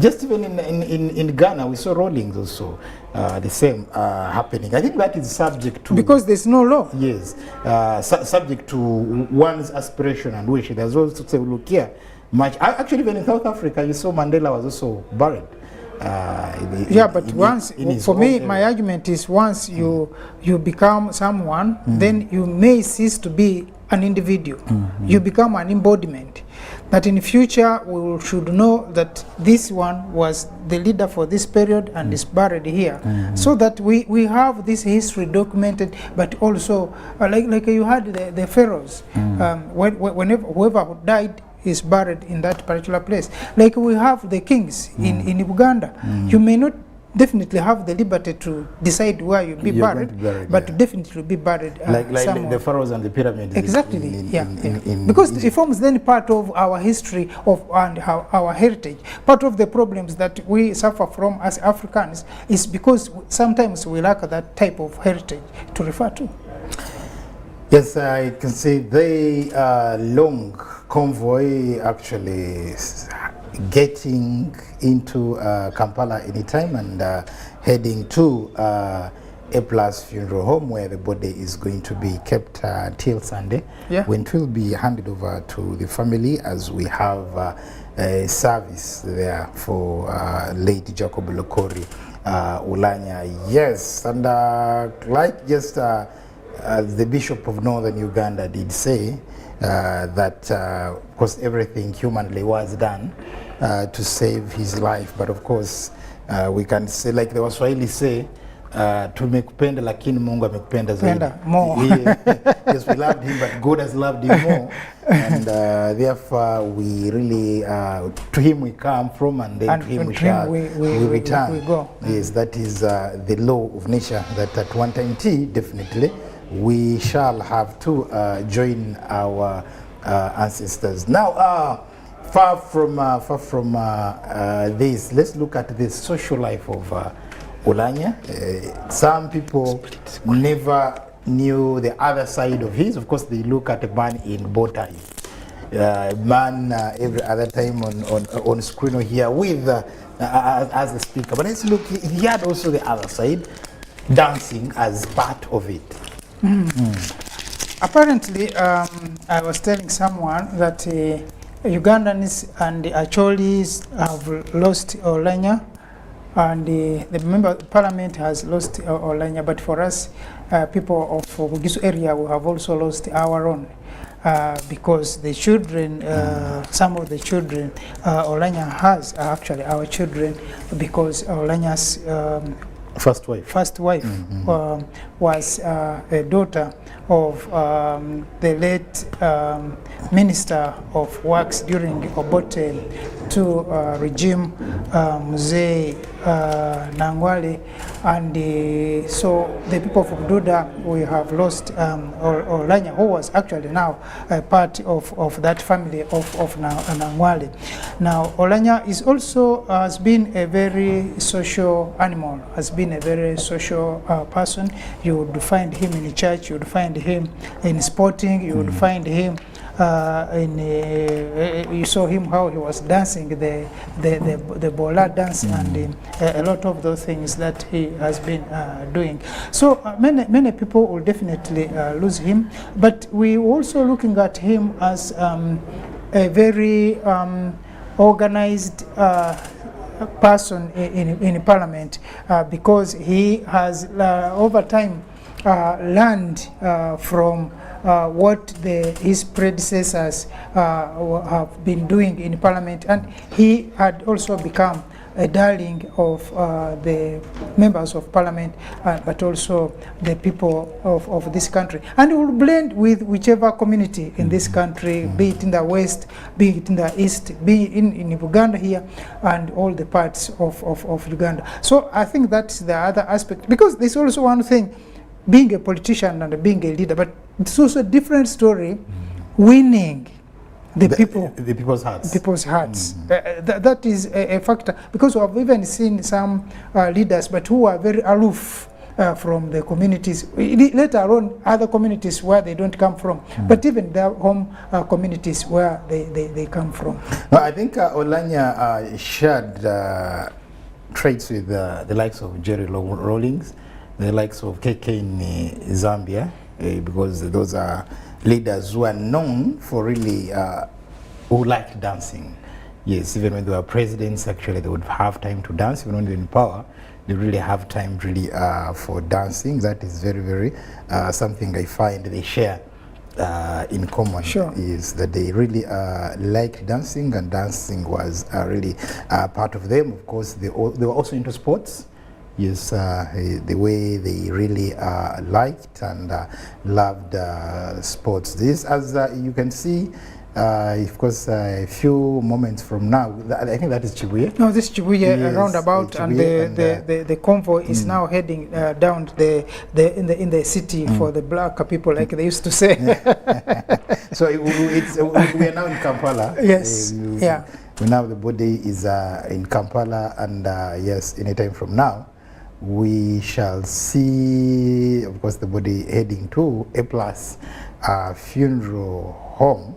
Just even in Ghana, we saw rollings also, the same happening. I think that is subject to...
Because there's no law.
Yes, subject to one's aspiration and wish. There's also to say, look here, actually even in South Africa, you saw Mandela was also buried.
For me, my argument is once you become someone, then you may cease to be an individual. You become an embodiment. That in the future we should know that this one was the leader for this period and is buried here, so that we have this history documented. But also, like you had the pharaohs, whenever whoever died is buried in that particular place. Like we have the kings in Uganda. You may not definitely have the liberty to decide where you be buried, but definitely be buried
like the pharaohs and the pyramids.
Exactly, because it forms then part of our history and our heritage. Part of the problems that we suffer from as Africans is because sometimes we lack that type of heritage to refer to.
Yes, I can say the long convoy actually getting into Kampala anytime and heading to A+ funeral home, where the body is going to be kept till Sunday, when it will be handed over to the family, as we have a service there for late Jacob Oulanyah. Yes, and like just the Bishop of Northern Uganda did say, that of course everything humanly was done, to save his life. But of course, we can say, like the Waswahili say, tumekupenda lakini Mungu amekupenda zaidi.
More.
Yes, we loved him, but God has loved him more. And therefore, we really, to him we come from, and then to him we shall we return.
We go.
Yes, that is the law of nature, that at one time definitely, we shall have to join our ancestors. Now, far from this, let's look at the social life of Oulanyah. Some people never knew the other side of his. Of course, they look at a man in bow tie. Man every other time on screen or here with as a speaker. But let's look, he had also the other side, dancing as part of it.
Apparently, I was telling someone that Ugandans and the Acholis have lost Oulanyah, and the member of parliament has lost Oulanyah. But for us, people of Bugisu area, we have also lost our own. Because the children, some of the children Oulanyah has are actually our children, because Oulanyah's
first wife
was a daughter of the late Minister of Works during Obote to regime, Mzee Nangwale, and so the people from Duda, we have lost Oulanyah, who was actually now a part of that family of Nangwale. Now Oulanyah is also has been a very social animal, has been a very social person. You would find him in the church, you would find him in sporting, you would find him you saw him how he was dancing the bola dance, and a lot of those things that he has been doing. So many people will definitely lose him, but we also looking at him as a very organized person in parliament, because he has over time learned from what his predecessors have been doing in parliament, and he had also become a darling of the members of parliament, but also the people of this country, and he will blend with whichever community in this country, be it in the west, be it in the east, be in Uganda here, and all the parts of Uganda. So I think that's the other aspect, because there's also one thing, being a politician and being a leader, but it's also a different story, winning the people's hearts. That is a factor, because we have even seen some leaders, but who are very aloof from the communities, let alone other communities where they don't come from, but even their home communities where they come from.
No, I think Oulanyah shared traits with the likes of Jerry Rawlings, the likes of KK in Zambia, because those are leaders who are known for really who liked dancing. Yes, even when they were presidents, actually they would have time to dance. Even when they're in power, they really have time really for dancing. That is very, very something I find they share in common.
Sure.
Is that they really liked dancing, and dancing was really part of them. Of course, they were also into sports. Yes, the way they really liked and loved sports. This, as you can see, of course, a few moments from now, I think that is Chibuye.
No, this Chibuye,
yes,
roundabout,
Chibuye,
and the convoy is now heading down in the city for the black people, like they used to say.
So we are now in Kampala.
Yes, yeah.
Now the body is in Kampala, and yes, anytime from now, we shall see, of course, the body heading to A+ funeral home.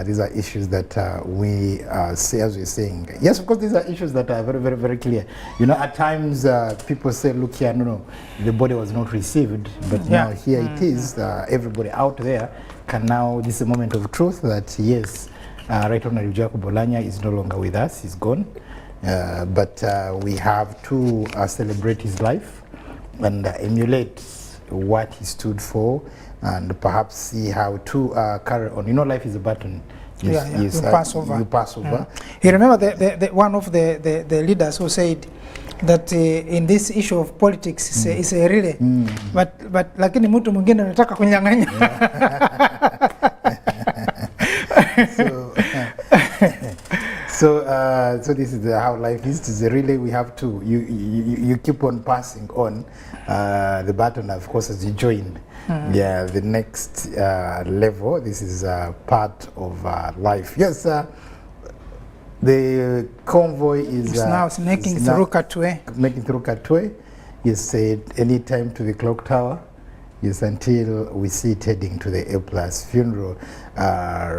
These are issues that we say, as we're saying. Yes, of course, these are issues that are very, very, very clear. You know, at times people say, look here, no, the body was not received, but now here it is. Everybody out there can now, this is a moment of truth that, yes, Right Honorable Jacob Oulanyah is no longer with us, he's gone. But we have to celebrate his life and emulate what he stood for, and perhaps see how to carry on. You know, life is a baton.
You pass over.
You pass over.
You remember the one of the leaders who said that in this issue of politics is a really but lakini mtu mwingine anataka kunyang'anya.
So this is how life is. It is really, we have to, you keep on passing on the baton, of course, as you join the next level. This is part of life. Yes, the convoy is
now making through Katwe.
Making through Katwe. You said any time to the clock tower. Yes, until we see it heading to the A+ funeral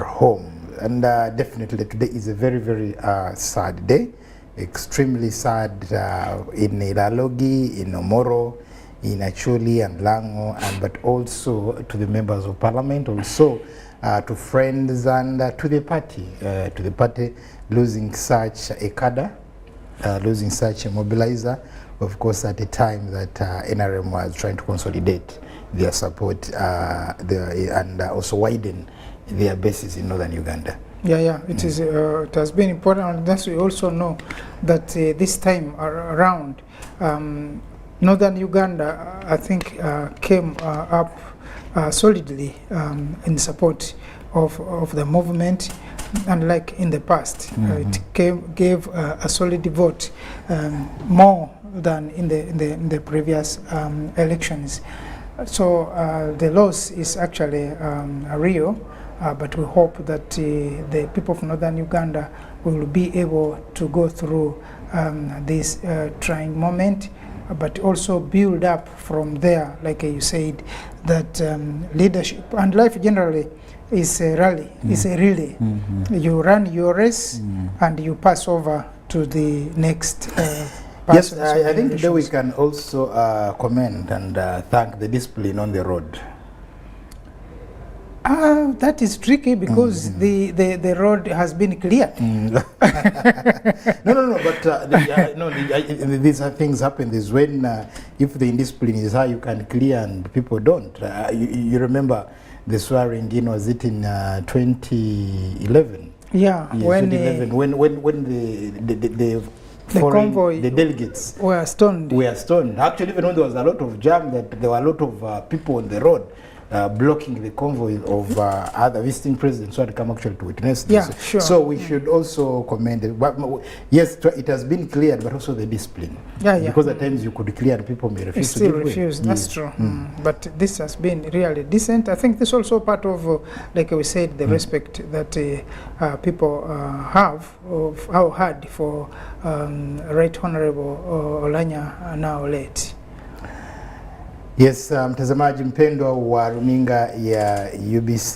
home. And definitely today is a very, very sad day. Extremely sad in Ilalogi, in Omoro, in Acholi and Lango, but also to the members of parliament, also to friends and to the party, losing such a cadre, losing such a mobilizer, of course, at a time that NRM was trying to consolidate their support and also widen their bases in northern Uganda.
Yeah, it is. It has been important, and thus we also know that this time around, northern Uganda, I think, came up solidly in support of the movement, unlike in the past. It gave a solid vote, more than in the previous elections. So the loss is actually real. But we hope that the people of northern Uganda will be able to go through this trying moment, but also build up from there. Like you said, that leadership and life generally is a rally, is a relay. You run your race and you pass over to the next
Yes, I think today we can also commend and thank the discipline on the road.
That is tricky because the road has been cleared.
No, but these things happen. Is when if the indiscipline is high, you can clear and people don't. You remember the swearing in, was it in 2011?
Yeah,
yes,
when
2011, when the
convoy,
the delegates
were stoned.
Actually, even when there was a lot of jam, that there were a lot of people on the road blocking the convoy of other visiting presidents who had come actually to witness this.
Yeah, sure.
So we should also commend it. But yes, it has been cleared, but also the discipline.
Yeah.
Because at times you could clear and people may refuse to give way.
Still refuse, that's true. But this has been really decent. I think this is also part of, like we said, the respect that people have had for Right Honorable Oulanyah, now late.
Yes, mtazamaji mpendwa wa runinga ya UBC,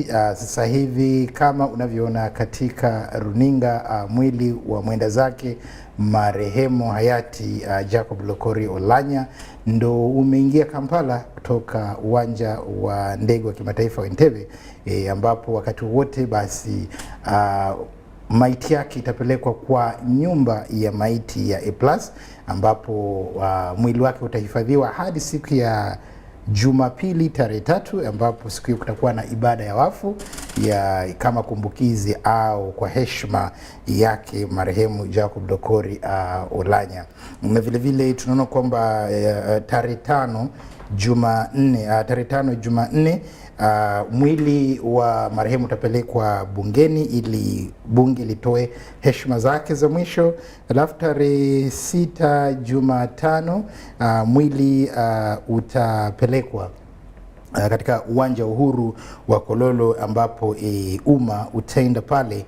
sasa hivi kama unavyoona katika runinga, mwili wa mwenda zake marehemu hayati Jacob Oulanyah ndo umeingia Kampala kutoka uwanja wa ndege wa kimataifa wa Entebbe, ambapo wakati wote basi maiti yake itapelekwa kwa nyumba ya maiti ya A+, ambapo mwili wake utahifadhiwa hadi siku ya Jumapili tarehe 3, ambapo siku hiyo kutakuwa na ibada ya wafu ya kama kumbukizi au kwa heshima yake marehemu Jacob Oulanyah. Na vile vile tunaona kwamba tarehe 5 Jumanne mwili wa marehemu utapelekwa bungeni ili bunge litoe heshima zake za mwisho. Alafu tarehe 6 Jumatano mwili utapelekwa katika uwanja Uhuru wa Kololo, ambapo umma utaenda pale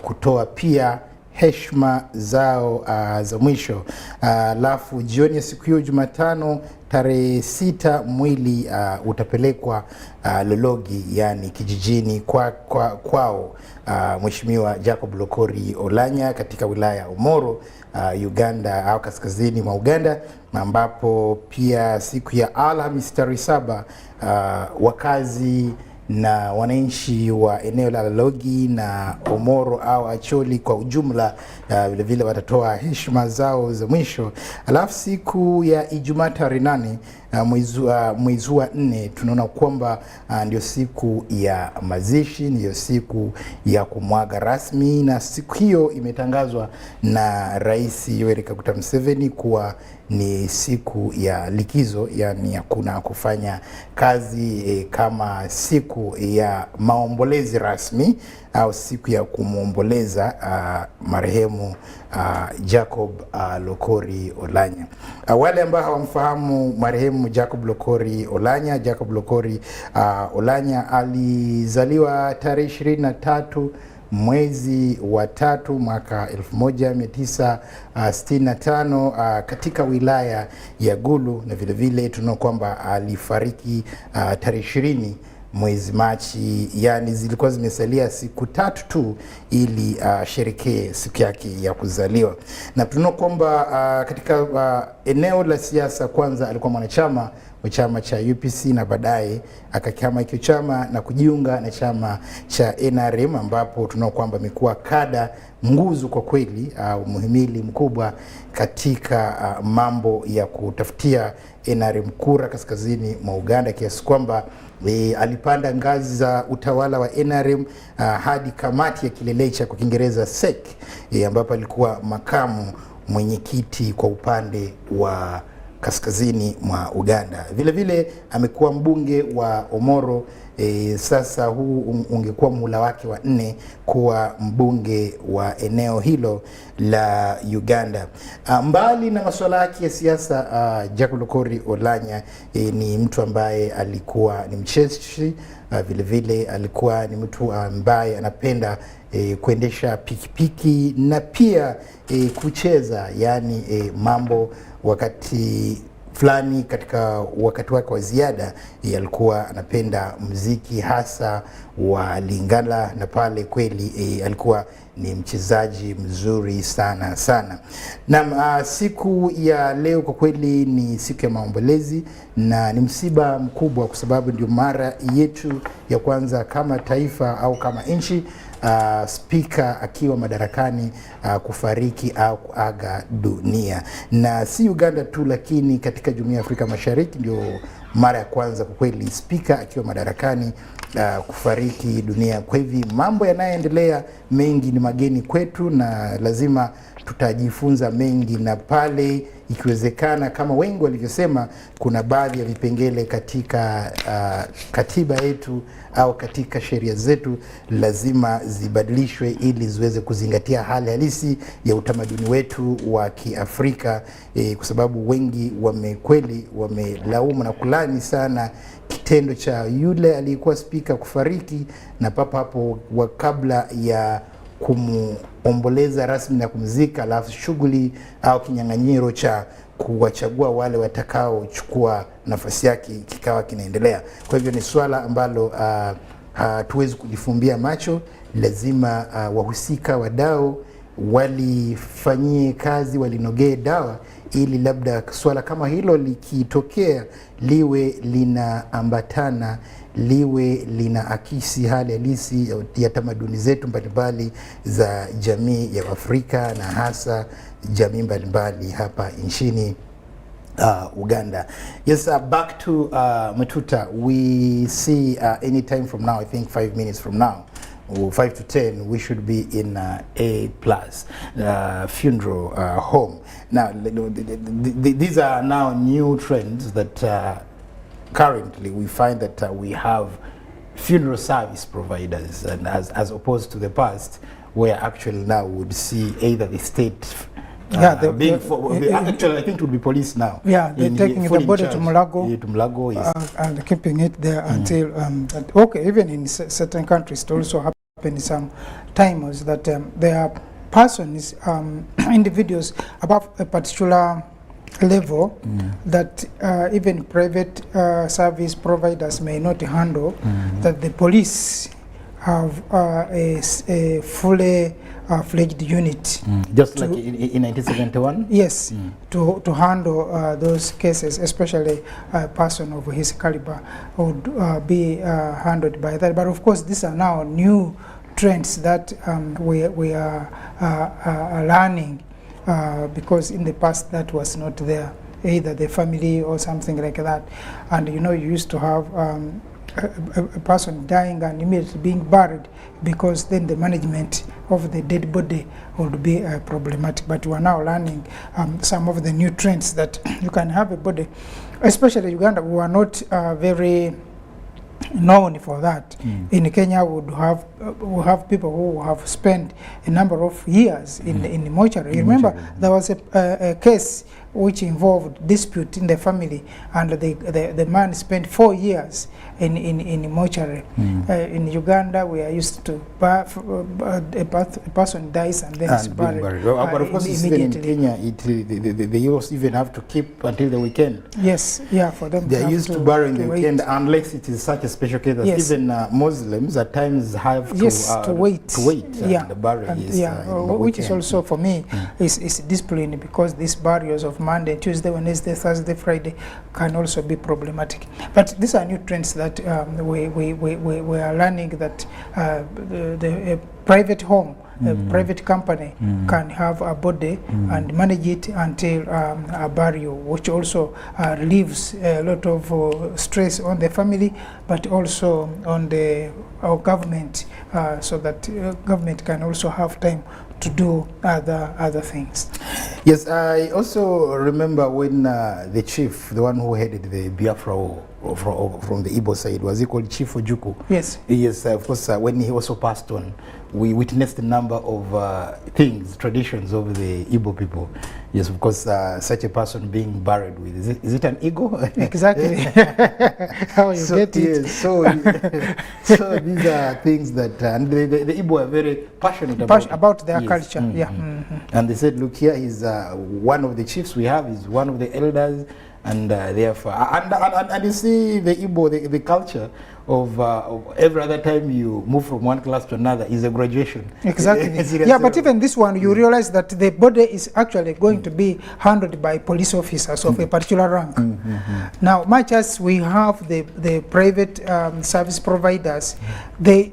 kutoa pia heshima zao za mwisho. Alafu jioni ya siku hiyo Jumatano tarehe 6 mwili utapelekwa Lologi, yani kijijini kwao Mheshimiwa Jacob Oulanyah katika wilaya ya Omoro, Uganda au kaskazini mwa Uganda, ambapo pia siku ya Alhamisi tarehe 7 wakazi na wananchi wa eneo la Logi na Omoro au Acholi kwa ujumla. Vile vile watatoa heshima zao za mwisho. Alafu siku ya Ijumaa tarehe 8 mwezi wa 4 tunaona kwamba ndio siku ya mazishi, ndio siku ya kumwaga rasmi, na siku hiyo imetangazwa na Rais Yoweri Kaguta Museveni kuwa ni siku ya likizo, yani hakuna kufanya kazi kama siku ya maombolezi rasmi au siku ya kumwomboleza marehemu Jacob Lokori Oulanyah. Wale ambao hawamfahamu marehemu Jacob Lokori Oulanyah, Jacob Lokori Oulanyah alizaliwa tarehe 23 mwezi wa 3 mwaka 1965 katika wilaya ya Gulu, na vile vile tunaona kwamba alifariki tarehe 20 mwezi Machi, yani zilikuwa zimesalia siku 3 tu ili sherekee siku yake ya kuzaliwa. Na tunaona kwamba katika eneo la siasa, kwanza alikuwa mwanachama wa chama cha UPC na baadaye akakihama hicho chama na kujiunga na chama cha NRM, ambapo tunaona kwamba amekuwa kada nguzu kwa kweli, muhimili mkubwa katika mambo ya kutafutia NRM kura kaskazini mwa Uganda, kiasi kwamba alipanda ngazi za utawala wa NRM hadi kamati ya kilelecha kwa Kiingereza SEC, ambapo alikuwa makamu mwenyekiti kwa upande wa kaskazini mwa Uganda. Vile vile amekuwa mbunge wa Omoro. Sasa huu ungekuwa muhula wake wa 4 kuwa mbunge wa eneo hilo la Uganda. Mbali na masuala yake ya siasa, Jacob Lokori Oulanyah ni mtu ambaye alikuwa ni mcheshi. Vile vile alikuwa ni mtu ambaye anapenda kuendesha pikipiki na pia kucheza, yani mambo wakati fulani katika wakati wake wa ziada alikuwa anapenda muziki hasa wa Lingala, na pale kweli alikuwa ni mchezaji mzuri sana sana. Na siku ya leo kwa kweli ni siku ya maombolezi na ni msiba mkubwa, kwa sababu ndio mara yetu ya kwanza kama taifa au kama nchi spika akiwa madarakani kufariki au kuaga dunia. Na si Uganda tu, lakini katika Jumuiya ya Afrika Mashariki ndio mara ya kwanza kwa kweli spika akiwa madarakani kufariki dunia. Kwa hivyo mambo yanayoendelea mengi ni mageni kwetu na lazima tutajifunza mengi, na pale ikiwezekana, kama wengi walivyosema, kuna baadhi ya vipengele katika katiba yetu au katika sheria zetu lazima zibadilishwe ili ziweze kuzingatia hali halisi ya utamaduni wetu wa Kiafrika, kwa sababu wengi wamelaumu na kulani sana kitendo cha yule aliyekuwa spika kufariki, na papa hapo kabla ya kumuomboleza rasmi na kumzika, alafu shughuli au kinyang'anyiro cha kuwachagua wale watakao chukua nafasi yake kikawa kinaendelea. Kwa hivyo ni swala ambalo hatuwezi kujifumbia macho. Lazima wahusika, wadau walifanyie kazi, walinogee dawa, ili labda swala kama hilo likitokea liwe linaambatana, liwe lina akisi hali halisi ya tamaduni zetu mbalimbali za jamii ya Afrika na hasa jamii mbalimbali hapa nchini Uganda. Yes, back to Matuta. We see any time from now, I think 5 minutes from now, or 5 to 10, we should be in A+ funeral home. Now, these are now new trends that currently we find that we have funeral service providers, and as opposed to the past, where actually now would see either the state actually I think it would be police now. Yeah, they're taking the body to Mulago, yes.
And keeping it there until okay, even in certain countries it also happens some times that there are persons, individuals above a particular level that even private service providers may not handle, that the police have a fully fledged unit.
Just like in 1971?
Yes, to handle those cases, especially a person of his caliber would be handled by that. But of course, these are now new trends that we are learning, because in the past that was not there, either the family or something like that. And you used to have a person dying and immediately being buried, because then the management of the dead body would be problematic. But we are now learning some of the new trends that you can have a body, especially Uganda. We are not very known for that. In Kenya, we have people who have spent a number of years in the mortuary. Remember, there was a case which involved dispute in the family, and the man spent 4 years in mortuary. In Uganda, we are used to a person dies and then is buried.
But of course, even in Kenya, they used even have to keep until the weekend.
Yes, yeah, for them.
They are used to bury in the weekend, unless it is such a special case that even Muslims at times have
to wait.
And the burial is
which is also for me is discipline, because these burials of Monday, Tuesday, Wednesday, Thursday, Friday can also be problematic. But these are new trends that we are learning, that the private home, a private company can have a body and manage it until a burial, which also relieves a lot of stress on the family, but also on the government, so that government can also have time to do other things.
Yes, I also remember when the chief, the one who headed the Biafra war from the Igbo side, was he called Chief Ojukwu?
Yes.
Yes, of course, when he also passed on, we witnessed a number of things, traditions of the Igbo people. Yes, of course, such a person being buried with, is it an ego?
Exactly. How you get it.
Yes, so these are things that, and the Igbo are very passionate
about their culture.
And they said, look here, he's one of the chiefs we have, he's one of the elders, and therefore, and you see the Igbo, the culture of every other time you move from one class to another is a graduation.
Exactly. Yeah, but even this one, you realize that the body is actually going to be handled by police officers of a particular rank. Now, much as we have the private service providers, they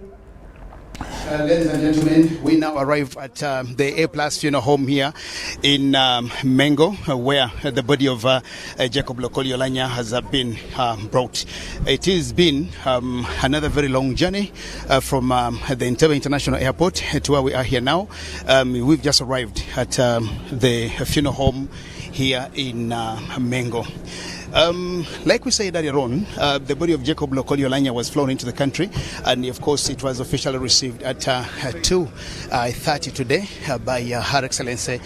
ladies and gentlemen, we now arrive at the A+ funeral home here in Mengo, where the body of Jacob Oulanyah has been brought. It has been another very long journey from the Entebbe International Airport to where we are here now. We've just arrived at the funeral home here in Mengo. Like we said earlier on, the body of Jacob Oulanyah was flown into the country, and of course it was officially received at 2:30 today by Her Excellency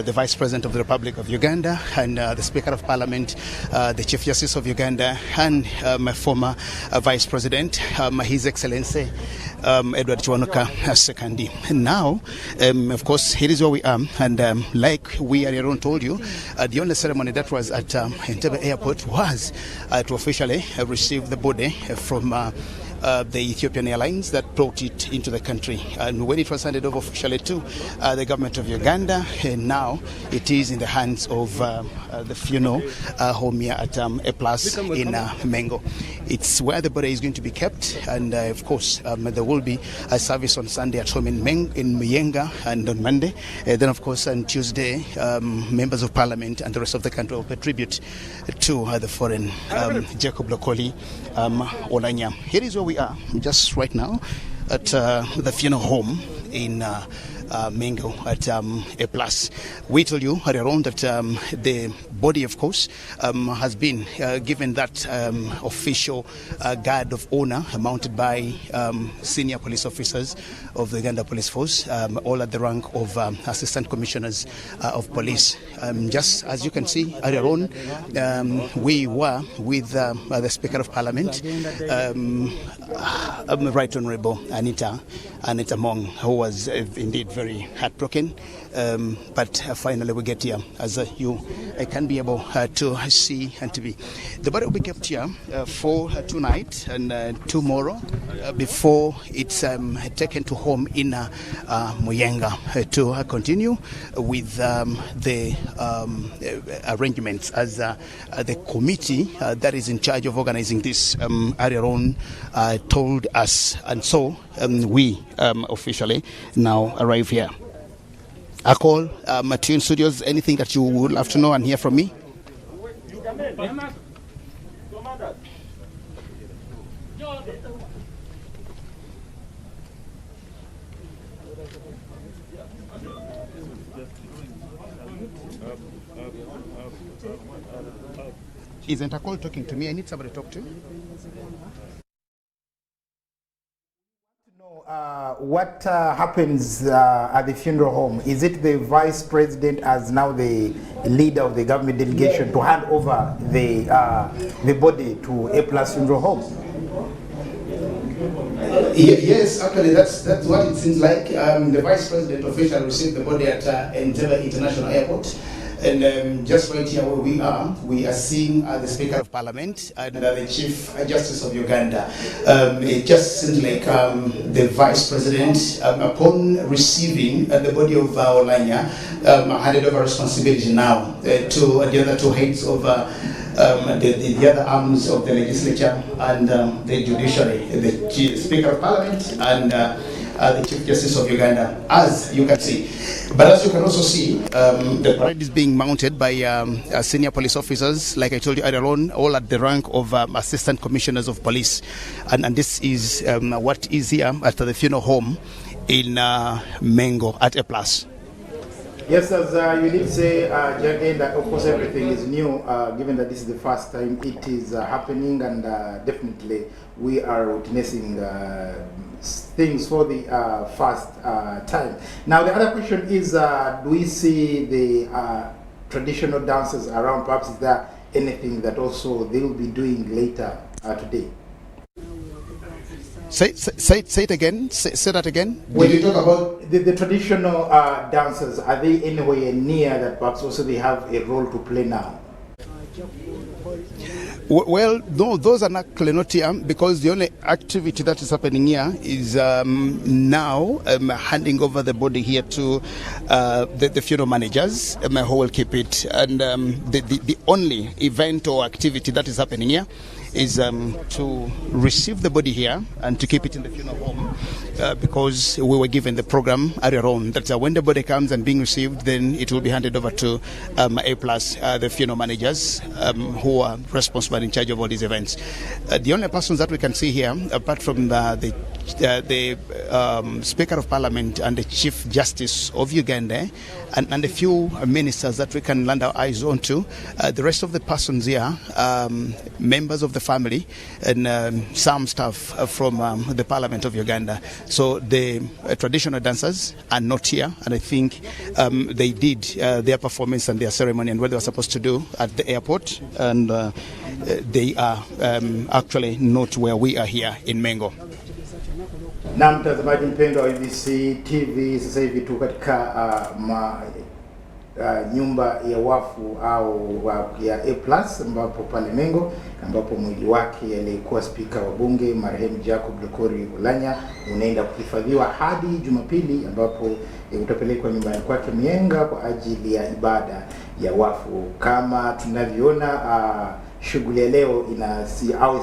the Vice President of the Republic of Uganda, and the Speaker of Parliament, the Chief Justice of Uganda, and my former Vice President, His Excellency Edward Chwanuka Sekandi. Now, of course, here is where we are, and like we earlier on told you, the only ceremony that was at Entebbe Airport was to officially receive the body from the Ethiopian Airlines that brought it into the country. And when it was handed over officially to the government of Uganda, and now it is in the hands of the funeral home here at A+ in Mengo. It's where the body is going to be kept, and of course there will be a service on Sunday at home in Muyenga, and on Monday. Then of course on Tuesday, members of Parliament and the rest of the country will pay tribute to the foreign Jacob Oulanyah. Here is where we are just right now at the funeral home in Mengo at A+. We told you earlier on that the body, of course, has been given that official guard of honor mounted by senior police officers of the Uganda Police Force, all at the rank of Assistant Commissioners of Police. Just as you can see earlier on, we were with the Speaker of Parliament, Right Honorable Anita Mong, who was indeed very heartbroken, but finally we get here, as you can be able to see and to be. The body will be kept here for tonight and tomorrow before it's taken to home in Muyenga to continue with the arrangements as the committee that is in charge of organizing this earlier on told us, and so we officially now arrive here. Akol, Matthew Studios, anything that you would love to know and hear from me? Isn't Akol talking to me? I need somebody to talk to.
What happens at the funeral home? Is it the vice president as now the leader of the government delegation to hand over the body to A Plus Funeral Home?
Yes, actually that's what it seems like. The vice president officially received the body at Entebbe International Airport. And just right here where we are seeing the Speaker of Parliament and the Chief Justice of Uganda. It just seems like the Vice President, upon receiving the body of Oulanyah, handed over responsibility now to the other two heads of the other arms of the legislature and the judiciary, the Speaker of Parliament and the Chief Justice of Uganda, as you can see. But as you can also see, the parade is being mounted by senior police officers, like I told you earlier on, all at the rank of Assistant Commissioners of Police. And this is what is here at the funeral home in Mengo at A Plus.
Yes, as you did say, Jacob, that of course everything is new, given that this is the first time it is happening, and definitely we are witnessing things for the first time. Now the other question is, do we see the traditional dances around? Perhaps is there anything that also they will be doing later today?
Say it again. Say that again.
When you talk about the traditional dancers, are they anywhere near that perhaps also they have a role to play now?
Well, no, those are not not here, because the only activity that is happening here is now handing over the body here to the funeral managers who will keep it. And the only event or activity that is happening here is to receive the body here and to keep it in the funeral home, because we were given the program earlier on that when the body comes and being received, then it will be handed over to A Plus, the funeral managers who are responsible in charge of all these events. The only persons that we can see here, apart from the Speaker of Parliament and the Chief Justice of Uganda, and a few ministers that we can land our eyes onto, the rest of the persons here, members of the family, and some staff from the Parliament of Uganda. So the traditional dancers are not here, and I think they did their performance and their ceremony and what they were supposed to do at the airport, and they are actually not where we are here in Mengo.
Na mtazamaji mpendwa wa IBC TV, sasa hivi tu katika nyumba ya wafu au ya A Plus, ambapo pale Mengo, ambapo mwili wake aliyekuwa spika wa bunge marehemu Jacob Oulanyah unaenda kuhifadhiwa hadi Jumapili, ambapo utapelekwa nyumbani kwake Muyenga kwa ajili ya ibada ya wafu. Kama tunavyoona, shughuli ya leo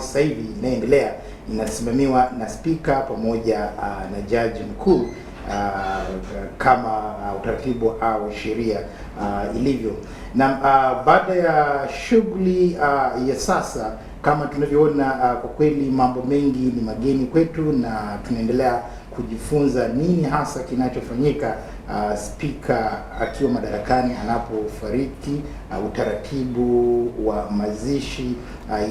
sasa hivi inaendelea, inasimamiwa na spika pamoja na jaji mkuu kama utaratibu au sheria ilivyo. Na baada ya shughuli ya sasa, kama tunavyoona, kwa kweli mambo mengi ni mageni kwetu, na tunaendelea kujifunza nini hasa kinachofanyika spika akiwa madarakani anapofariki. Utaratibu wa mazishi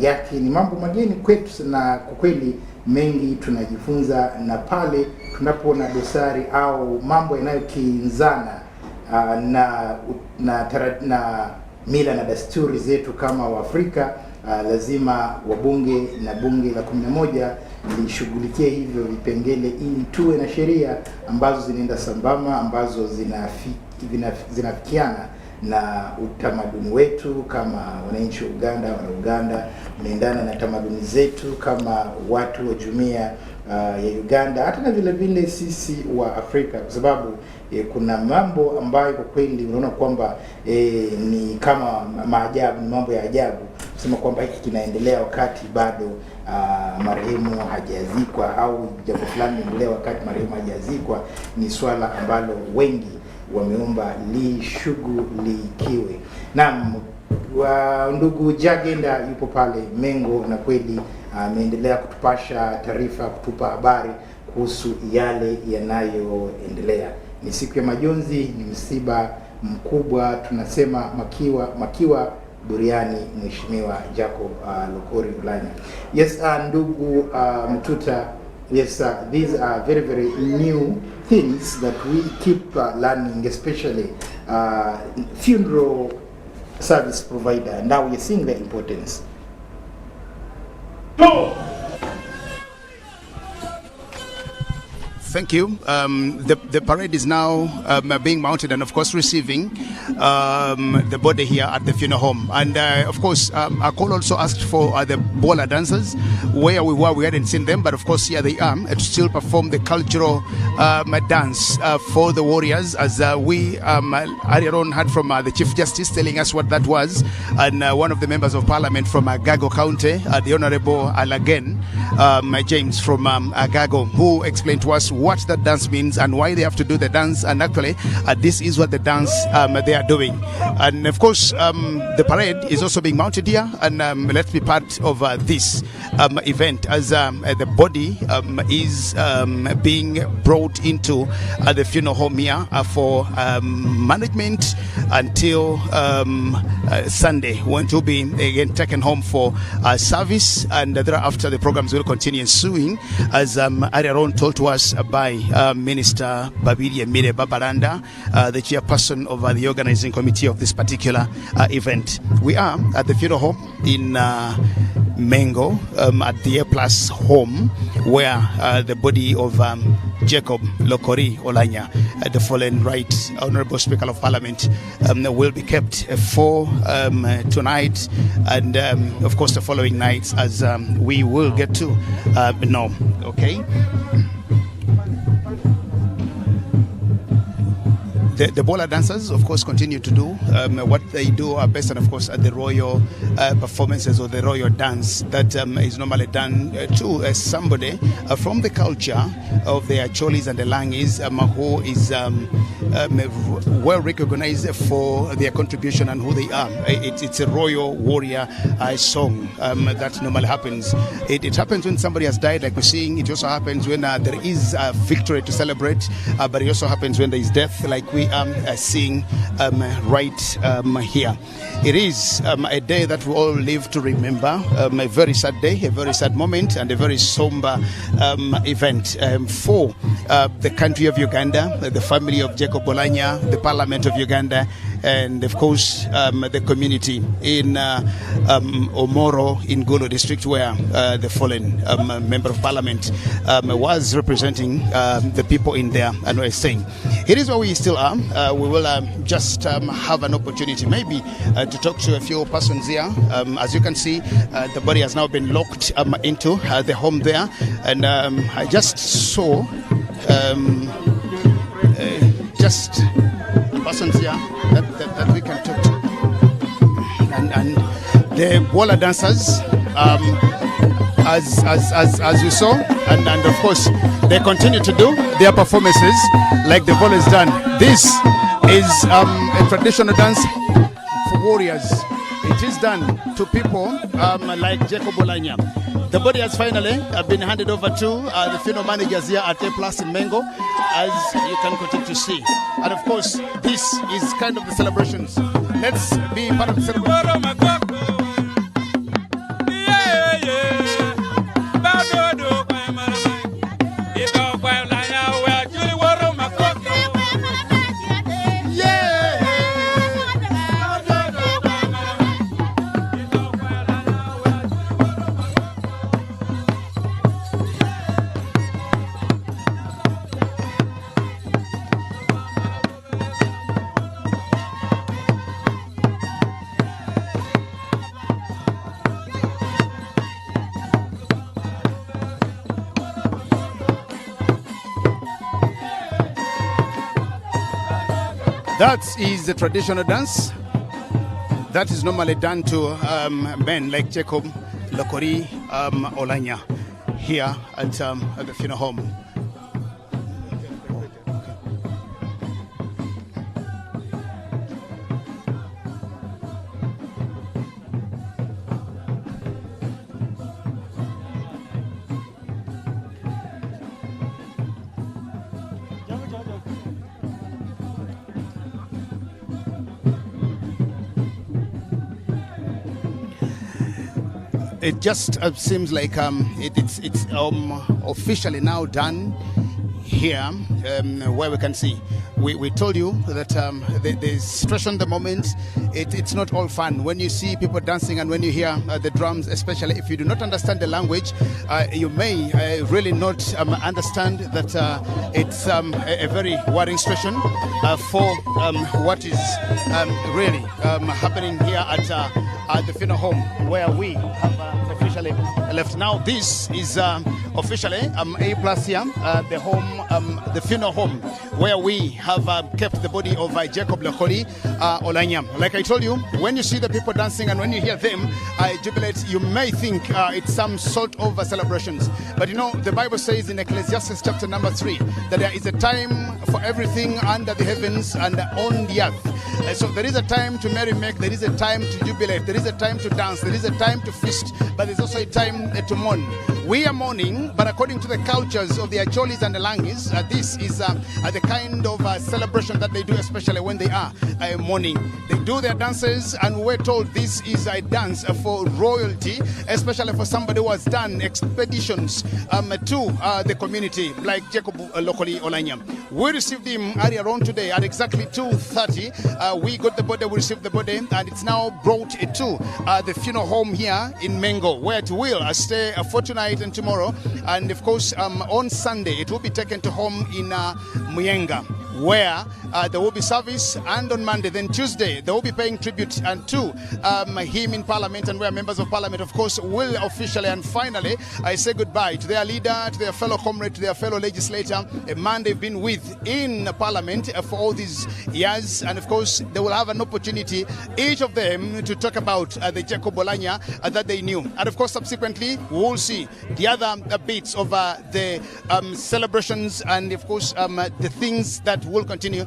yake ni mambo mageni kwetu, na kwa kweli mengi tunajifunza, na pale tunapoona dosari au mambo yanayokinzana na mila na desturi zetu kama Waafrika, lazima wabunge na bunge la 11 lishughulikie hivyo vipengele ili tuwe na sheria ambazo zinaenda sambamba, ambazo zinafikiana na utamaduni wetu kama wananchi wa Uganda, wana Uganda, unaendana na tamaduni zetu kama watu wa jumuiya ya Uganda, hata na vile vile sisi wa Afrika, kwa sababu kuna mambo ambayo kwa kweli unaona kwamba ni kama maajabu, ni mambo ya ajabu kusema kwamba hiki kinaendelea wakati bado marehemu hajazikwa, au jambo fulani linaendelea wakati marehemu hajazikwa. Ni swala ambalo wengi wameomba lishughulikiwe. Naam, ndugu Jagenda yupo pale Mengo, na kweli ameendelea kutupasha taarifa, kutupa habari kuhusu yale yanayoendelea. Ni siku ya majonzi, ni msiba mkubwa, tunasema makiwa buriani Mheshimiwa Jacob Oulanyah. Yes, ndugu Mtuta, yes, these are very, very new things that we keep learning, especially funeral service provider. Now we're seeing the importance.
No! Thank you. The parade is now being mounted and, of course, receiving the body here at the funeral home. And, of course, our call also asked for the bola dancers. Where we were, we hadn't seen them, but, of course, here they are to still perform the cultural dance for the warriors, as we earlier on heard from the Chief Justice telling us what that was, and one of the members of Parliament from Gago County, the Honorable Alagen James from Gago, who explained to us what that dance means and why they have to do the dance, and actually this is what the dance they are doing. And of course the parade is also being mounted here, and let's be part of this event as the body is being brought into the funeral home here for management until Sunday, when it will be again taken home for service, and thereafter the programs will continue ensuing, as earlier on told to us by Minister Babidi Emile Babaranda, the chairperson of the organizing committee of this particular event. We are at the funeral home in Mengo, at the A+ home, where the body of Jacob Oulanyah, the fallen right Honorable Speaker of Parliament, will be kept for tonight, and of course the following nights, as we will get to know. Okay. The bola dancers, of course, continue to do what they do are based on, of course, the royal performances or the royal dance that is normally done to somebody from the culture of the Acholis and the Langis, who is well recognized for their contribution and who they are. It's a royal warrior song that normally happens. It happens when somebody has died, like we're seeing. It also happens when there is a victory to celebrate, but it also happens when there is death, like we seeing right here. It is a day that we all live to remember, a very sad day, a very sad moment, and a very somber event for the country of Uganda, the family of Jacob Oulanyah, the Parliament of Uganda, and of course the community in Omoro in Gulu district, where the fallen member of Parliament was representing the people in there, and we're saying it is where we still are. We will just have an opportunity maybe to talk to a few persons here. As you can see, the body has now been locked into the home there, and I just saw just persons here that we can talk to, and the bola dancers, as we saw, and of course they continue to do their performances like they've always done. This is a traditional dance for warriors. It is done to people like Jacob Oulanyah. The body has finally been handed over to the funeral managers here at A+ in Mengo, as you can continue to see. And of course, this is kind of the celebrations. Let's be part of the celebration. That is the traditional dance that is normally done to men like Jacob Oulanyah here at the funeral home. It just seems like it's officially now done here, where we can see. We told you that the situation at the moment, it's not all fun. When you see people dancing and when you hear the drums, especially if you do not understand the language, you may really not understand that it's a very worrying situation for what is really happening here at the funeral home where we have officially left. Now this is officially A plus here, the home, the funeral home where we have kept the body of Jacob Oulanyah. Like I told you, when you see the people dancing and when you hear them jubilate, you may think it's some sort of celebrations. But you know, the Bible says in Ecclesiastes chapter number 3 that there is a time for everything under the heavens and on the earth. So there is a time to merry-make, there is a time to jubilate, there is a time to dance, there is a time to feast, but there's also a time to mourn. We are mourning, but according to the cultures of the Acholis and the Langis, this is the kind of celebration that they do, especially when they are mourning. They do their dances, and we're told this is a dance for royalty, especially for somebody who has done expeditions to the community, like Jacob Oulanyah. We received him earlier on today at exactly 2:30. We got the body, we received the body, and it's now brought to the funeral home here in Mengo, where it will stay for tonight and tomorrow, and of course on Sunday it will be taken to home in Muyenga, where there will be service, and on Monday, then Tuesday, they will be paying tribute to him in Parliament, and where members of Parliament, of course, will officially and finally say goodbye to their leader, to their fellow comrade, to their fellow legislator, a man they've been with in Parliament for all these years, and of course, they will have an opportunity, each of them, to talk about the Jacob Oulanyah that they knew. And of course, subsequently, we will see the other bits of the celebrations and, of course, the things that will continue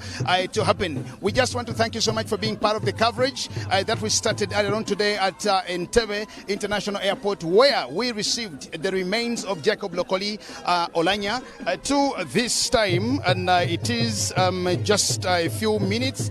to happen. We just want to thank you so much for being part of the coverage that we started earlier on today at Entebbe International Airport, where we received the remains of Jacob Oulanyah to this time, and it is just a few minutes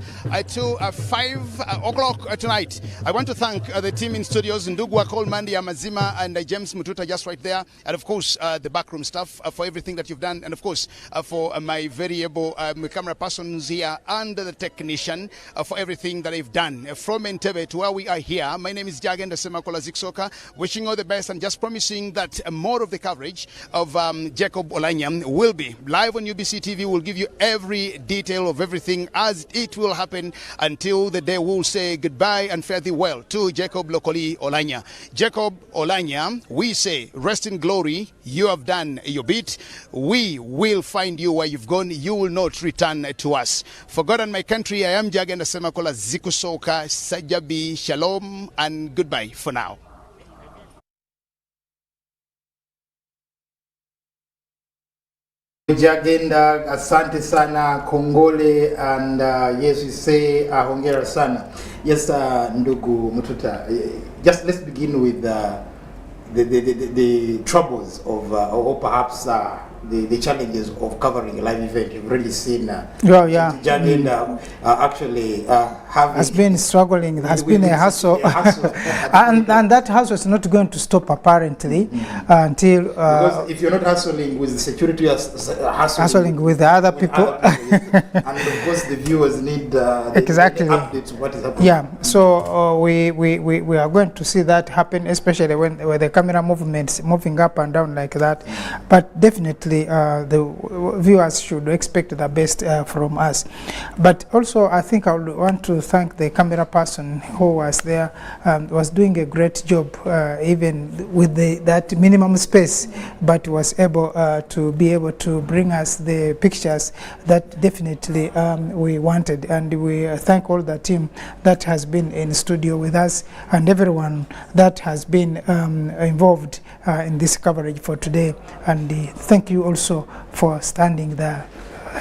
to 5 o'clock tonight. I want to thank the team in studios, Ndugwa Cole, Mandy Amazima, and James Mututa just right there, and of course the backroom staff for everything that you've done, and of course for my very able camera persons here and the technician for everything that they've done from Entebbe to where we are here. My name is Jacob Oulanyah, wishing all the best and just promising that more of the coverage of Jacob Oulanyah will be live on UBC TV. We'll give you every detail of everything as it will happen until the day we'll say goodbye and fare thee well to Jacob Oulanyah. Jacob Oulanyah, we say rest in glory. You have done your bit. We will find you where you've gone. You will not return to us. For God and my country, I am Jagenda Semakola Zikusoka Sajabi. Shalom and goodbye for now.
Jagenda, asante sana, kongole, and yes, we say hongera sana. Yes, Ndugu Mututa, just let's begin with the troubles of, or perhaps the challenges of covering a live event. You've already seen Jagenda actually
has been struggling. There has been a hassle, and that hassle is not going to stop apparently until
because if you're not hassling with the security, you're
hassling with the other people,
and of course the viewers need
exactly
the updates of what is happening.
Yeah, so we are going to see that happen, especially when the camera movements moving up and down like that. But definitely definitely the viewers should expect the best from us. But also, I think I would want to thank the camera person who was there, was doing a great job, even with that minimum space, but was able to be able to bring us the pictures that definitely we wanted. And we thank all the team that has been in studio with us and everyone that has been involved in this coverage for today. And thank you also for standing the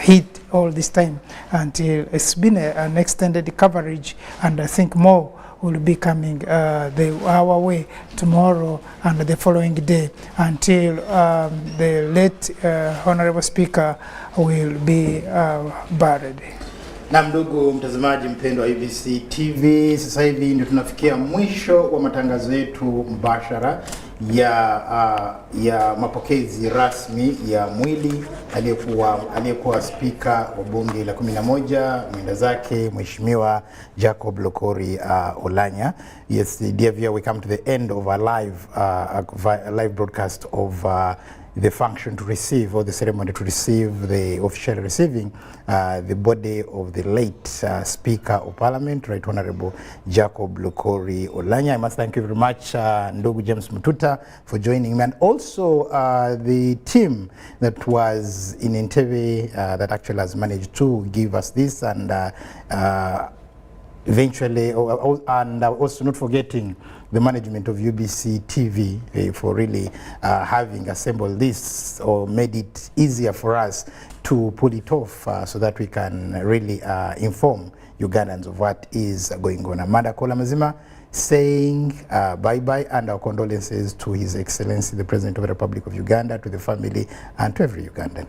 heat all this time until it's been an extended coverage, and I think more will be coming our way tomorrow and the following day until the late Honorable Speaker will be buried.
Na ndugu mtazamaji mpendwa wa UBC TV, sasa hivi ndio tunafikia mwisho wa matangazo yetu mbashara ya mapokezi rasmi ya mwili aliyekuwa spika wa bunge la 11 mwenda zake Mheshimiwa Jacob Oulanyah. Yes, dear viewer, we come to the end of our live broadcast of the function to receive, or the ceremony to receive, the official receiving the body of the late Speaker of Parliament, Right Honorable Jacob Oulanyah. I must thank you very much, Ndugu James Mututa, for joining me, and also the team that was in Entebbe that actually has managed to give us this, and eventually, and also not forgetting the management of UBC TV for really having assembled this, or made it easier for us to pull it off so that we can really inform Ugandans of what is going on. Amanda Kola Mazima saying bye-bye, and our condolences to His Excellency the President of the Republic of Uganda, to the family and to every Ugandan.